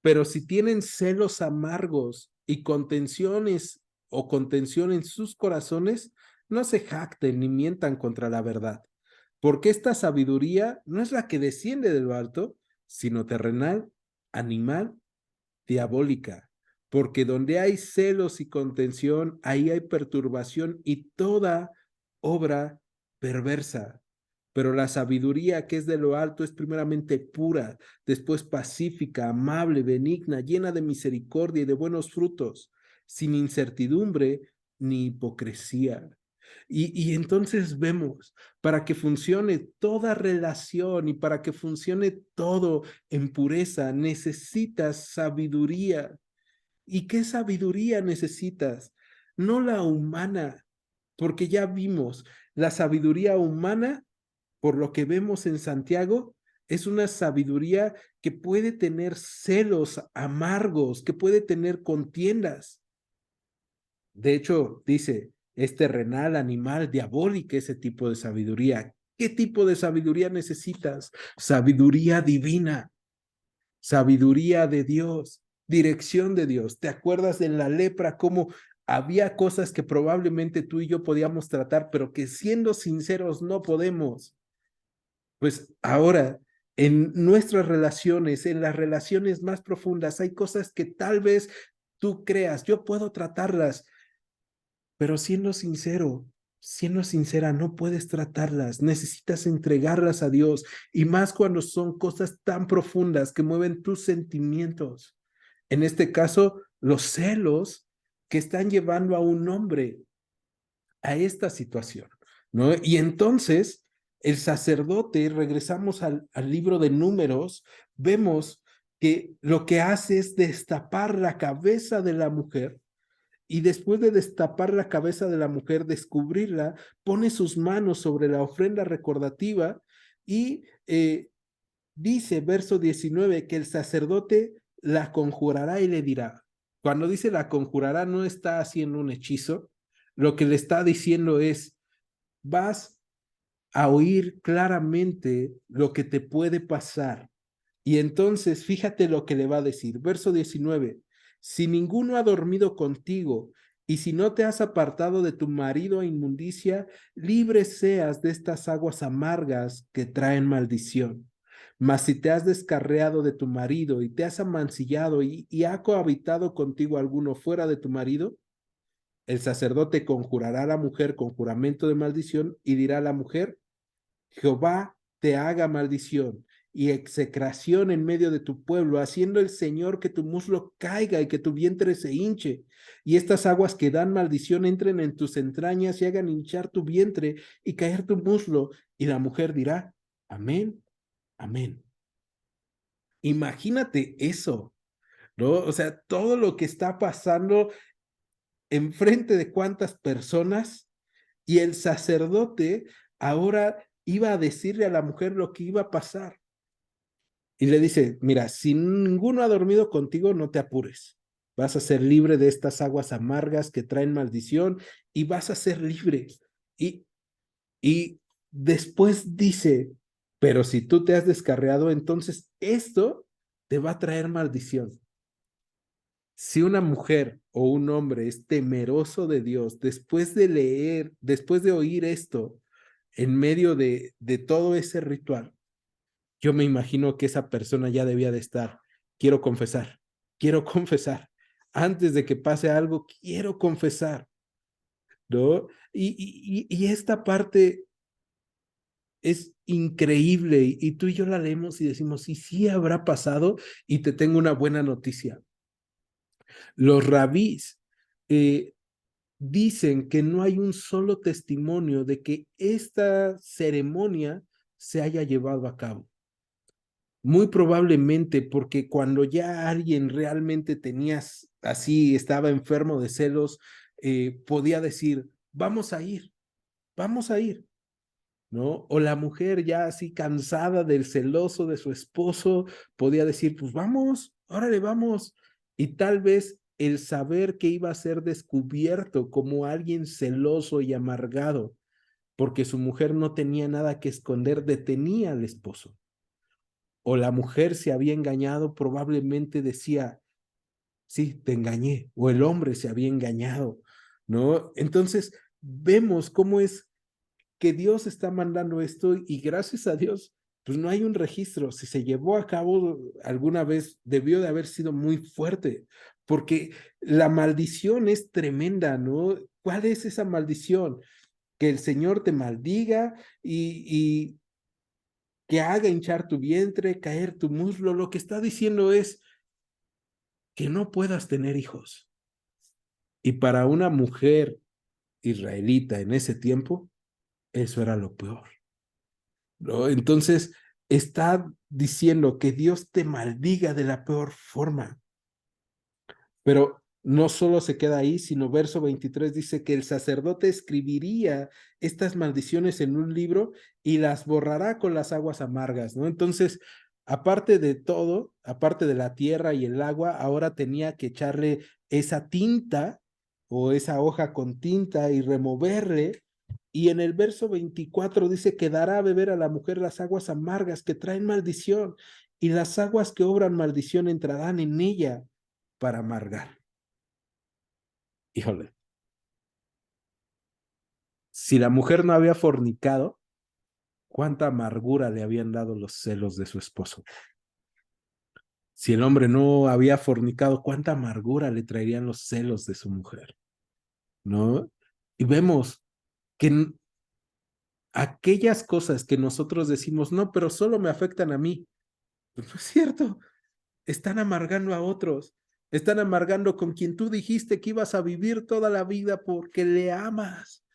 Pero si tienen celos amargos y contenciones o contención en sus corazones, no se jacten ni mientan contra la verdad, porque esta sabiduría no es la que desciende de lo alto, sino terrenal, animal, diabólica. Porque donde hay celos y contención, ahí hay perturbación y toda obra perversa. Pero la sabiduría que es de lo alto es primeramente pura, después pacífica, amable, benigna, llena de misericordia y de buenos frutos, sin incertidumbre ni hipocresía. Y entonces vemos, para que funcione toda relación y para que funcione todo en pureza, necesitas sabiduría. ¿Y qué sabiduría necesitas? No la humana, porque ya vimos, la sabiduría humana, por lo que vemos en Santiago, Es una sabiduría que puede tener celos amargos, que puede tener contiendas. De hecho, dice, es terrenal, animal, diabólica ese tipo de sabiduría. ¿Qué tipo de sabiduría necesitas? Sabiduría divina, sabiduría de Dios, dirección de Dios. ¿Te acuerdas de la lepra, cómo había cosas que probablemente tú y yo podíamos tratar, pero que siendo sinceros no podemos? Pues ahora, en nuestras relaciones, en las relaciones más profundas, hay cosas que tal vez tú creas, yo puedo tratarlas, pero siendo sincera, no puedes tratarlas, necesitas entregarlas a Dios, y más cuando son cosas tan profundas que mueven tus sentimientos. En este caso, los celos que están llevando a un hombre a esta situación, ¿no? Y entonces, el sacerdote, regresamos al libro de Números, vemos que lo que hace es destapar la cabeza de la mujer, y después de destapar la cabeza de la mujer, descubrirla, pone sus manos sobre la ofrenda recordativa y dice, verso 19, que el sacerdote la conjurará y le dirá. Cuando dice la conjurará, no está haciendo un hechizo, lo que le está diciendo es, vas a oír claramente lo que te puede pasar. Y entonces, fíjate lo que le va a decir. Verso 19, si ninguno ha dormido contigo y si no te has apartado de tu marido a inmundicia, libre seas de estas aguas amargas que traen maldición. Mas si te has descarriado de tu marido y te has amancillado y ha cohabitado contigo alguno fuera de tu marido, el sacerdote conjurará a la mujer con juramento de maldición y dirá a la mujer, Jehová te haga maldición y execración en medio de tu pueblo, haciendo el Señor que tu muslo caiga y que tu vientre se hinche, y estas aguas que dan maldición entren en tus entrañas y hagan hinchar tu vientre y caer tu muslo. Y la mujer dirá, amén, amén. Imagínate eso, ¿no? O sea, todo lo que está pasando enfrente de cuántas personas, y el sacerdote ahora iba a decirle a la mujer lo que iba a pasar. Y le dice, mira, si ninguno ha dormido contigo, no te apures. Vas a ser libre de estas aguas amargas que traen maldición y vas a ser libre. Y, y después dice, pero si tú te has descarriado, entonces esto te va a traer maldición. Si una mujer o un hombre es temeroso de Dios, después de leer, después de oír esto, en medio de todo ese ritual, yo me imagino que esa persona ya debía de estar, quiero confesar, quiero confesar. Antes de que pase algo, quiero confesar, ¿no? Y esta parte es increíble y tú y yo la leemos y decimos, y sí habrá pasado, y te tengo una buena noticia. Los rabís eh, dicen que no hay un solo testimonio de que esta ceremonia se haya llevado a cabo. Muy probablemente porque cuando ya alguien realmente tenías así, estaba enfermo de celos, podía decir, vamos a ir, ¿no? O la mujer ya así cansada del celoso de su esposo, podía decir, pues vamos, órale, vamos. Y tal vez el saber que iba a ser descubierto como alguien celoso y amargado, porque su mujer no tenía nada que esconder, detenía al esposo. O la mujer se había engañado, probablemente decía, sí, te engañé, o el hombre se había engañado, ¿no? Entonces, vemos cómo es que Dios está mandando esto y gracias a Dios, pues no hay un registro. Si se llevó a cabo alguna vez, debió de haber sido muy fuerte, porque la maldición es tremenda, ¿no? ¿Cuál es esa maldición? Que el Señor te maldiga y que haga hinchar tu vientre, caer tu muslo. Lo que está diciendo es que no puedas tener hijos. Y para una mujer israelita en ese tiempo, eso era lo peor, ¿no? Entonces, está diciendo que Dios te maldiga de la peor forma. Pero no solo se queda ahí, sino verso 23 dice que el sacerdote escribiría estas maldiciones en un libro y las borrará con las aguas amargas, ¿no? Entonces, aparte de todo, aparte de la tierra y el agua, ahora tenía que echarle esa tinta o esa hoja con tinta y removerle. Y en el verso 24 dice que dará a beber a la mujer las aguas amargas que traen maldición, y las aguas que obran maldición entrarán en ella para amargar. Híjole, si la mujer no había fornicado, ¿cuánta amargura le habían dado los celos de su esposo? Si el hombre no había fornicado, ¿cuánta amargura le traerían los celos de su mujer? ¿No? Y vemos que aquellas cosas que nosotros decimos, no, pero solo me afectan a mí, pues no es cierto, están amargando a otros, están amargando con quien tú dijiste que ibas a vivir toda la vida porque le amas.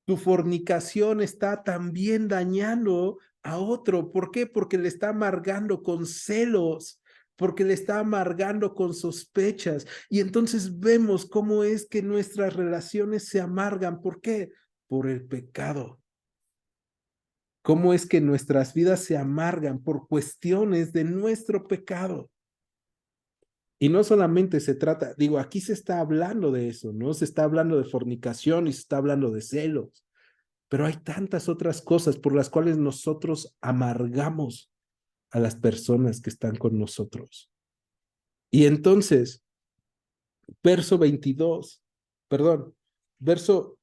Tu fornicación está también dañando a otro. ¿Por qué? Porque le está amargando con celos, porque le está amargando con sospechas. Y entonces vemos cómo es que nuestras relaciones se amargan. ¿Por qué? Por el pecado. Cómo es que nuestras vidas se amargan por cuestiones de nuestro pecado. Y no solamente se trata, digo, aquí se está hablando de eso, ¿no? Se está hablando de fornicación y se está hablando de celos. Pero hay tantas otras cosas por las cuales nosotros amargamos a las personas que están con nosotros. Y entonces, verso 22, perdón, verso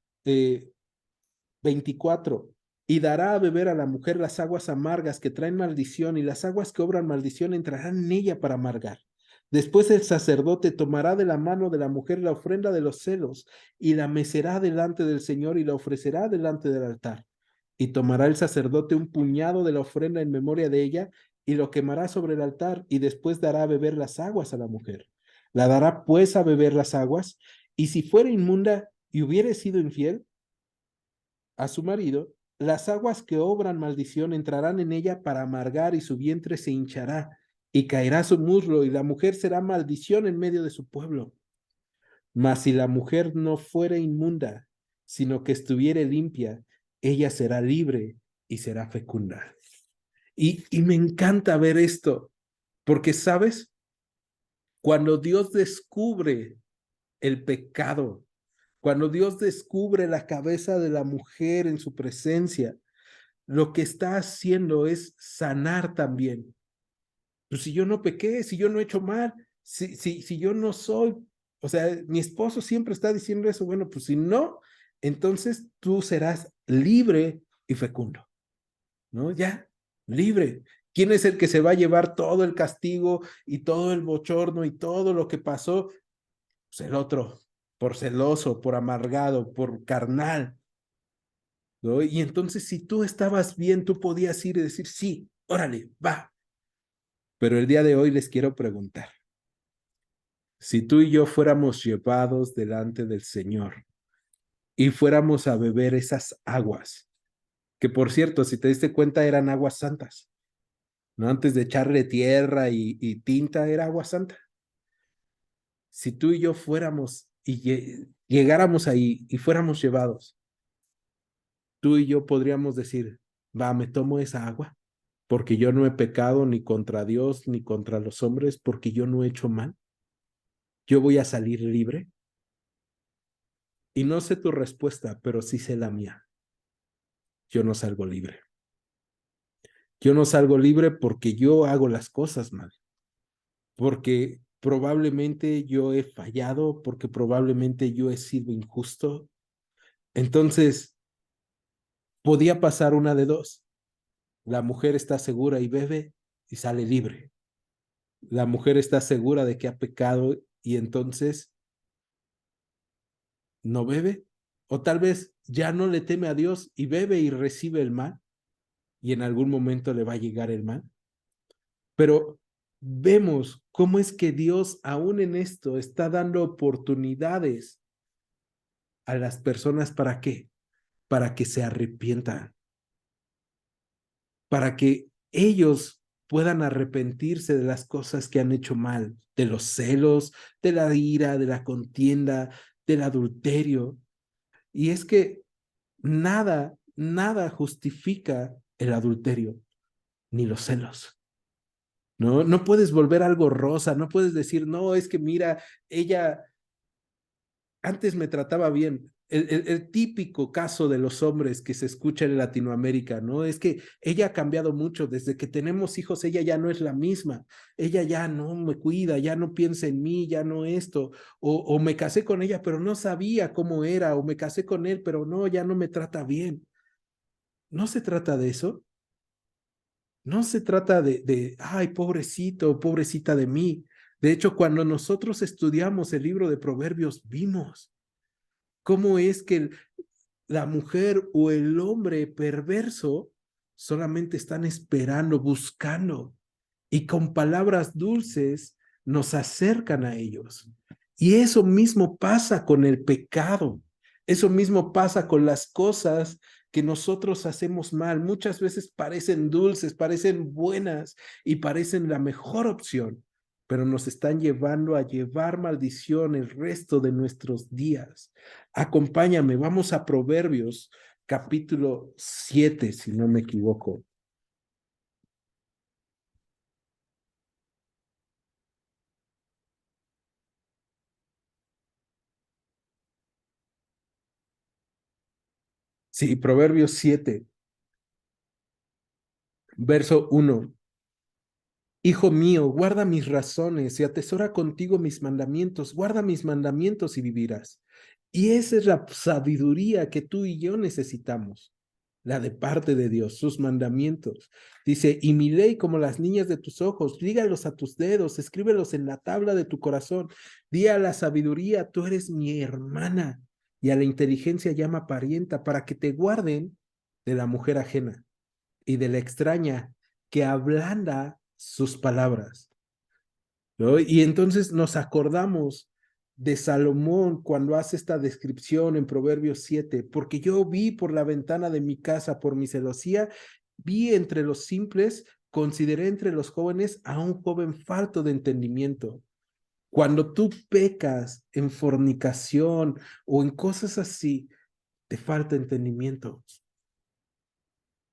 24, y dará a beber a la mujer las aguas amargas que traen maldición, y las aguas que obran maldición entrarán en ella para amargar. Después el sacerdote tomará de la mano de la mujer la ofrenda de los celos, y la mecerá delante del Señor y la ofrecerá delante del altar. Y tomará el sacerdote un puñado de la ofrenda en memoria de ella, y lo quemará sobre el altar, y después dará a beber las aguas a la mujer. La dará pues a beber las aguas, y si fuera inmunda y hubiere sido infiel a su marido, las aguas que obran maldición entrarán en ella para amargar, y su vientre se hinchará y caerá su muslo, y la mujer será maldición en medio de su pueblo. Mas si la mujer no fuera inmunda, sino que estuviere limpia, ella será libre y será fecunda. Y me encanta ver esto, porque sabes, cuando Dios descubre el pecado, cuando Dios descubre la cabeza de la mujer en su presencia, lo que está haciendo es sanar también. Pues si yo no pequé, si yo no he hecho mal, si yo no soy, o sea, mi esposo siempre está diciendo eso, bueno, pues si no, entonces tú serás libre y fecundo, ¿no? Ya, libre. ¿Quién es el que se va a llevar todo el castigo y todo el bochorno y todo lo que pasó? Pues el otro, por celoso, por amargado, por carnal, ¿no? Y entonces si tú estabas bien, tú podías ir y decir, sí, órale, va. Pero el día de hoy les quiero preguntar, si tú y yo fuéramos llevados delante del Señor y fuéramos a beber esas aguas, que por cierto, si te diste cuenta, eran aguas santas, ¿no? Antes de echarle tierra y tinta, era agua santa. Si tú y yo fuéramos y llegáramos ahí y fuéramos llevados, tú y yo podríamos decir, va, me tomo esa agua, porque yo no he pecado ni contra Dios ni contra los hombres, porque yo no he hecho mal. Yo voy a salir libre. Y no sé tu respuesta, pero sí sé la mía. Yo no salgo libre. Yo no salgo libre porque yo hago las cosas mal, porque probablemente yo he fallado, porque probablemente yo he sido injusto. Entonces, podía pasar una de dos. La mujer está segura y bebe y sale libre. La mujer está segura de que ha pecado y entonces no bebe. O tal vez ya no le teme a Dios y bebe y recibe el mal y en algún momento le va a llegar el mal. Pero vemos cómo es que Dios aún en esto está dando oportunidades a las personas. ¿Para qué? Para que se arrepientan, para que ellos puedan arrepentirse de las cosas que han hecho mal, de los celos, de la ira, de la contienda, del adulterio. Y es que nada justifica el adulterio, ni los celos. No, no puedes volver algo rosa, no puedes decir, no, es que mira, ella antes me trataba bien. El típico caso de los hombres que se escucha en Latinoamérica, ¿no? Es que ella ha cambiado mucho. Desde que tenemos hijos, ella ya no es la misma. Ella ya no me cuida, ya no piensa en mí, ya no esto. O me casé con ella, pero no sabía cómo era. O me casé con él, pero no, ya no me trata bien. No se trata de eso. No se trata ay, pobrecito, pobrecita de mí. De hecho, cuando nosotros estudiamos el libro de Proverbios, vimos cómo es que la mujer o el hombre perverso solamente están esperando, buscando, y con palabras dulces nos acercan a ellos. Y eso mismo pasa con el pecado. Eso mismo pasa con las cosas que nosotros hacemos mal. Muchas veces parecen dulces, parecen buenas y parecen la mejor opción, pero nos están llevando a llevar maldición el resto de nuestros días. Acompáñame, vamos a Proverbios capítulo 7, si no me equivoco. Sí, Proverbios 7, verso 1. Hijo mío, guarda mis razones y atesora contigo mis mandamientos. Guarda mis mandamientos y vivirás. Y esa es la sabiduría que tú y yo necesitamos, la de parte de Dios, sus mandamientos. Dice, y mi ley como las niñas de tus ojos, lígalos a tus dedos, escríbelos en la tabla de tu corazón. Di a la sabiduría, tú eres mi hermana, y a la inteligencia llama parienta, para que te guarden de la mujer ajena y de la extraña que ablanda sus palabras, ¿no? Y entonces nos acordamos de Salomón cuando hace esta descripción en Proverbios 7, porque yo vi por la ventana de mi casa por mi celosía, vi entre los simples, consideré entre los jóvenes a un joven falto de entendimiento. Cuando tú pecas en fornicación o en cosas así, te falta entendimiento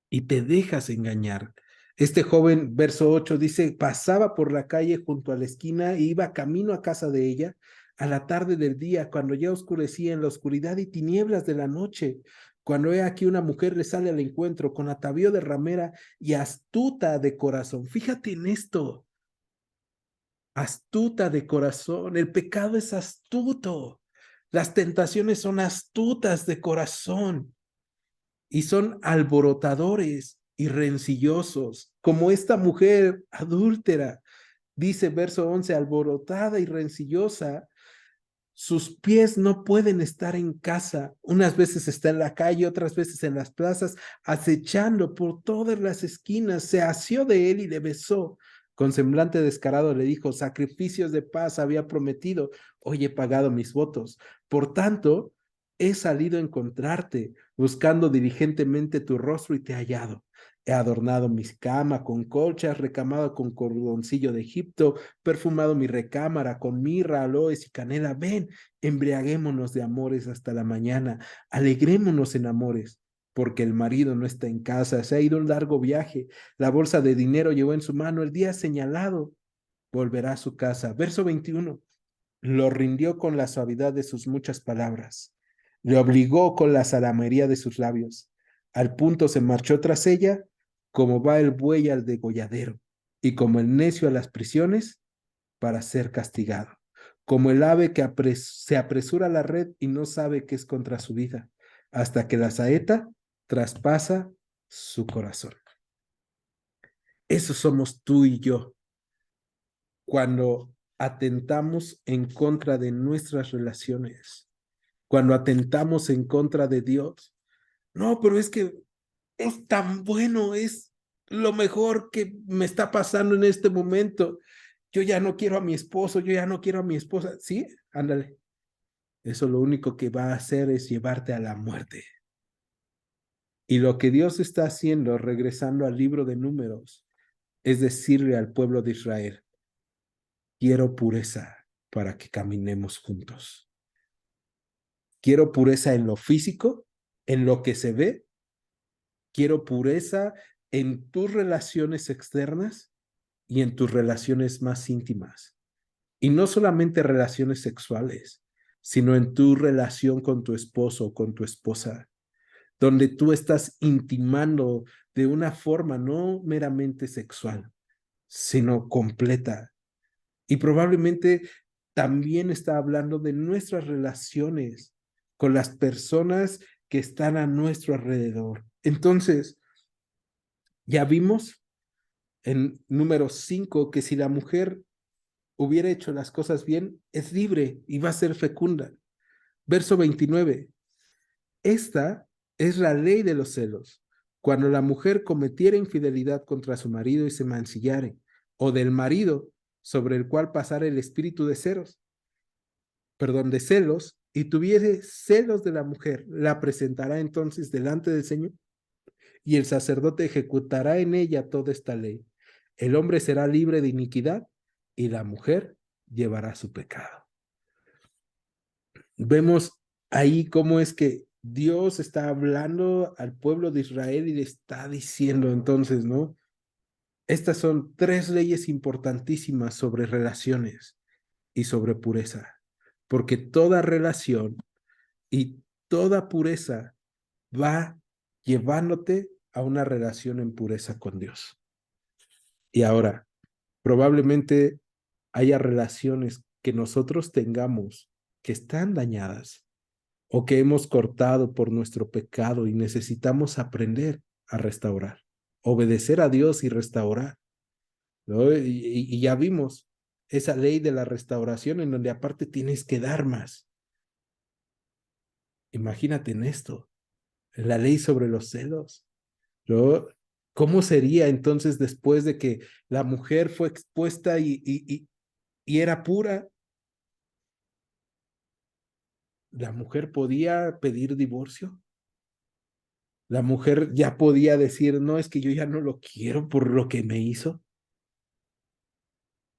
y te dejas engañar. Este joven, verso 8, dice, pasaba por la calle junto a la esquina e iba camino a casa de ella a la tarde del día, cuando ya oscurecía en la oscuridad y tinieblas de la noche, cuando he aquí una mujer le sale al encuentro con atavío de ramera y astuta de corazón. Fíjate en esto, astuta de corazón. El pecado es astuto. Las tentaciones son astutas de corazón y son alborotadores y rencillosos, como esta mujer adúltera. Dice verso 11, alborotada y rencillosa, sus pies no pueden estar en casa. Unas veces está en la calle, otras veces en las plazas, acechando por todas las esquinas. Se asió de él y le besó. Con semblante descarado le dijo, sacrificios de paz había prometido, hoy he pagado mis votos. Por tanto, he salido a encontrarte, buscando diligentemente tu rostro y te he hallado. He adornado mi cama con colchas, recamado con cordoncillo de Egipto, perfumado mi recámara con mirra, aloes y canela. Ven, embriaguémonos de amores hasta la mañana, alegrémonos en amores, porque el marido no está en casa, se ha ido un largo viaje, la bolsa de dinero llevó en su mano, el día señalado volverá a su casa. Verso 21. Lo rindió con la suavidad de sus muchas palabras, le obligó con la salamería de sus labios. Al punto se marchó tras ella, como va el buey al degolladero, y como el necio a las prisiones, para ser castigado, como el ave que se apresura a la red y no sabe que es contra su vida, hasta que la saeta traspasa su corazón. Eso somos tú y yo cuando atentamos en contra de nuestras relaciones, cuando atentamos en contra de Dios. No, pero es que es tan bueno, es lo mejor que me está pasando en este momento. Yo ya no quiero a mi esposo, yo ya no quiero a mi esposa. Sí, ándale. Eso lo único que va a hacer es llevarte a la muerte. Y lo que Dios está haciendo, regresando al libro de Números, es decirle al pueblo de Israel, quiero pureza para que caminemos juntos. Quiero pureza en lo físico, en lo que se ve. Quiero pureza en tus relaciones externas y en tus relaciones más íntimas. Y no solamente relaciones sexuales, sino en tu relación con tu esposo o con tu esposa, donde tú estás intimando de una forma no meramente sexual, sino completa. Y probablemente también está hablando de nuestras relaciones con las personas que están a nuestro alrededor. Entonces, ya vimos en número 5 que si la mujer hubiera hecho las cosas bien, es libre y va a ser fecunda. Verso 29. Esta es la ley de los celos. Cuando la mujer cometiera infidelidad contra su marido y se mancillare, o del marido sobre el cual pasara el espíritu de celos, y tuviere celos de la mujer, la presentará entonces delante del Señor, y el sacerdote ejecutará en ella toda esta ley. El hombre será libre de iniquidad, y la mujer llevará su pecado. Vemos ahí cómo es que Dios está hablando al pueblo de Israel y le está diciendo entonces, ¿no? Estas son 3 leyes importantísimas sobre relaciones y sobre pureza, porque toda relación y toda pureza va llevándote a una relación en pureza con Dios. Y ahora, probablemente haya relaciones que nosotros tengamos que están dañadas o que hemos cortado por nuestro pecado y necesitamos aprender a restaurar, obedecer a Dios y restaurar, ¿no? Y ya vimos esa ley de la restauración en donde aparte tienes que dar más. Imagínate en esto, la ley sobre los celos, ¿no? ¿Cómo sería entonces después de que la mujer fue expuesta y era pura? ¿La mujer podía pedir divorcio? La mujer ya podía decir, no, es que yo ya no lo quiero por lo que me hizo.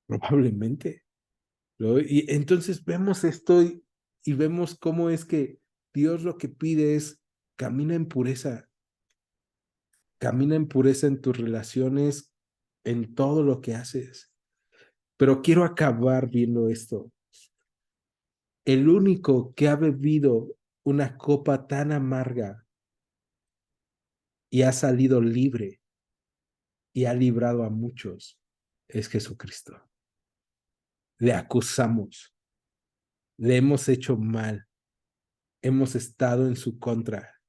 Probablemente, ¿no? Y entonces vemos esto y vemos cómo es que Dios lo que pide es camina en pureza en tus relaciones, en todo lo que haces. Pero quiero acabar viendo esto. El único que ha bebido una copa tan amarga y ha salido libre y ha librado a muchos es Jesucristo. Le acusamos, le hemos hecho mal, hemos estado en su contra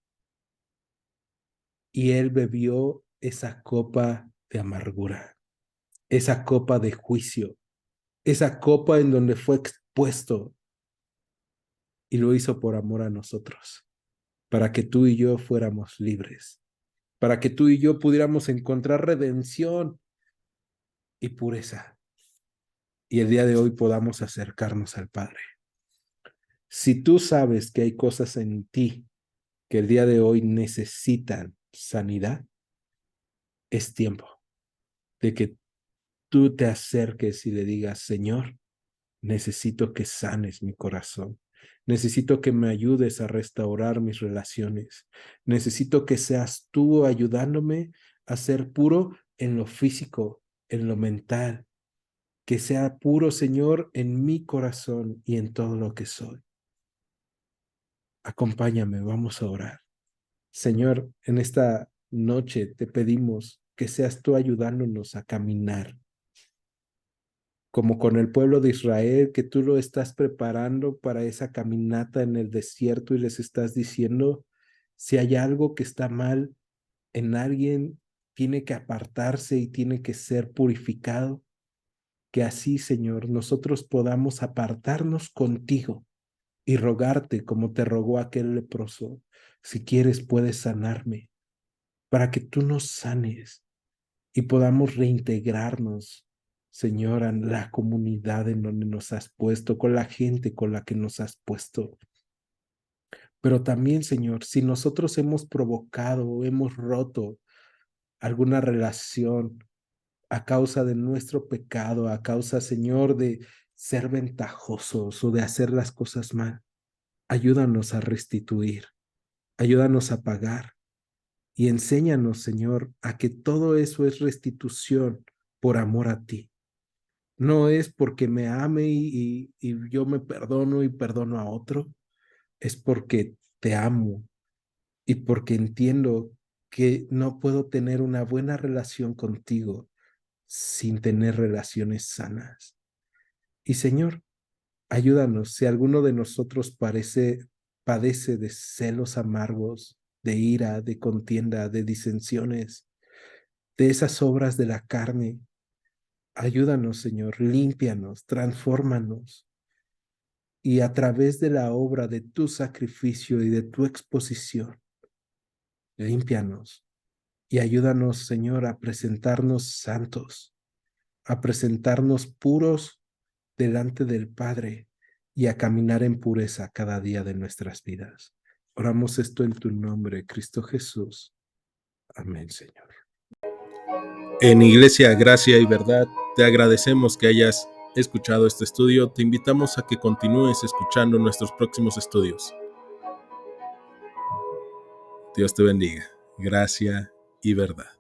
y él bebió esa copa de amargura, esa copa de juicio, esa copa en donde fue expuesto y lo hizo por amor a nosotros, para que tú y yo fuéramos libres, para que tú y yo pudiéramos encontrar redención y pureza y el día de hoy podamos acercarnos al Padre. Si tú sabes que hay cosas en ti que el día de hoy necesitan sanidad, es tiempo de que tú te acerques y le digas, Señor, necesito que sanes mi corazón. Necesito que me ayudes a restaurar mis relaciones. Necesito que seas tú ayudándome a ser puro en lo físico, en lo mental. Que sea puro, Señor, en mi corazón y en todo lo que soy. Acompáñame, vamos a orar. Señor, en esta noche te pedimos que seas tú ayudándonos a caminar, como con el pueblo de Israel, que tú lo estás preparando para esa caminata en el desierto y les estás diciendo, si hay algo que está mal en alguien, tiene que apartarse y tiene que ser purificado, que así, Señor, nosotros podamos apartarnos contigo y rogarte como te rogó aquel leproso, si quieres puedes sanarme, para que tú nos sanes y podamos reintegrarnos, Señor, en la comunidad en donde nos has puesto, con la gente con la que nos has puesto. Pero también, Señor, si nosotros hemos provocado o hemos roto alguna relación a causa de nuestro pecado, a causa, Señor, de ser ventajosos o de hacer las cosas mal. Ayúdanos a restituir, ayúdanos a pagar y enséñanos, Señor, a que todo eso es restitución por amor a ti. No es porque me ame y yo me perdono y perdono a otro, es porque te amo y porque entiendo que no puedo tener una buena relación contigo sin tener relaciones sanas. Y Señor, ayúdanos si alguno de nosotros padece de celos amargos, de ira, de contienda, de disensiones, de esas obras de la carne. Ayúdanos, Señor, límpianos, transfórmanos y a través de la obra de tu sacrificio y de tu exposición, límpianos y ayúdanos, Señor, a presentarnos santos, a presentarnos puros delante del Padre y a caminar en pureza cada día de nuestras vidas. Oramos esto en tu nombre, Cristo Jesús. Amén, Señor. En Iglesia Gracia y Verdad, te agradecemos que hayas escuchado este estudio. Te invitamos a que continúes escuchando nuestros próximos estudios. Dios te bendiga. Gracia y verdad.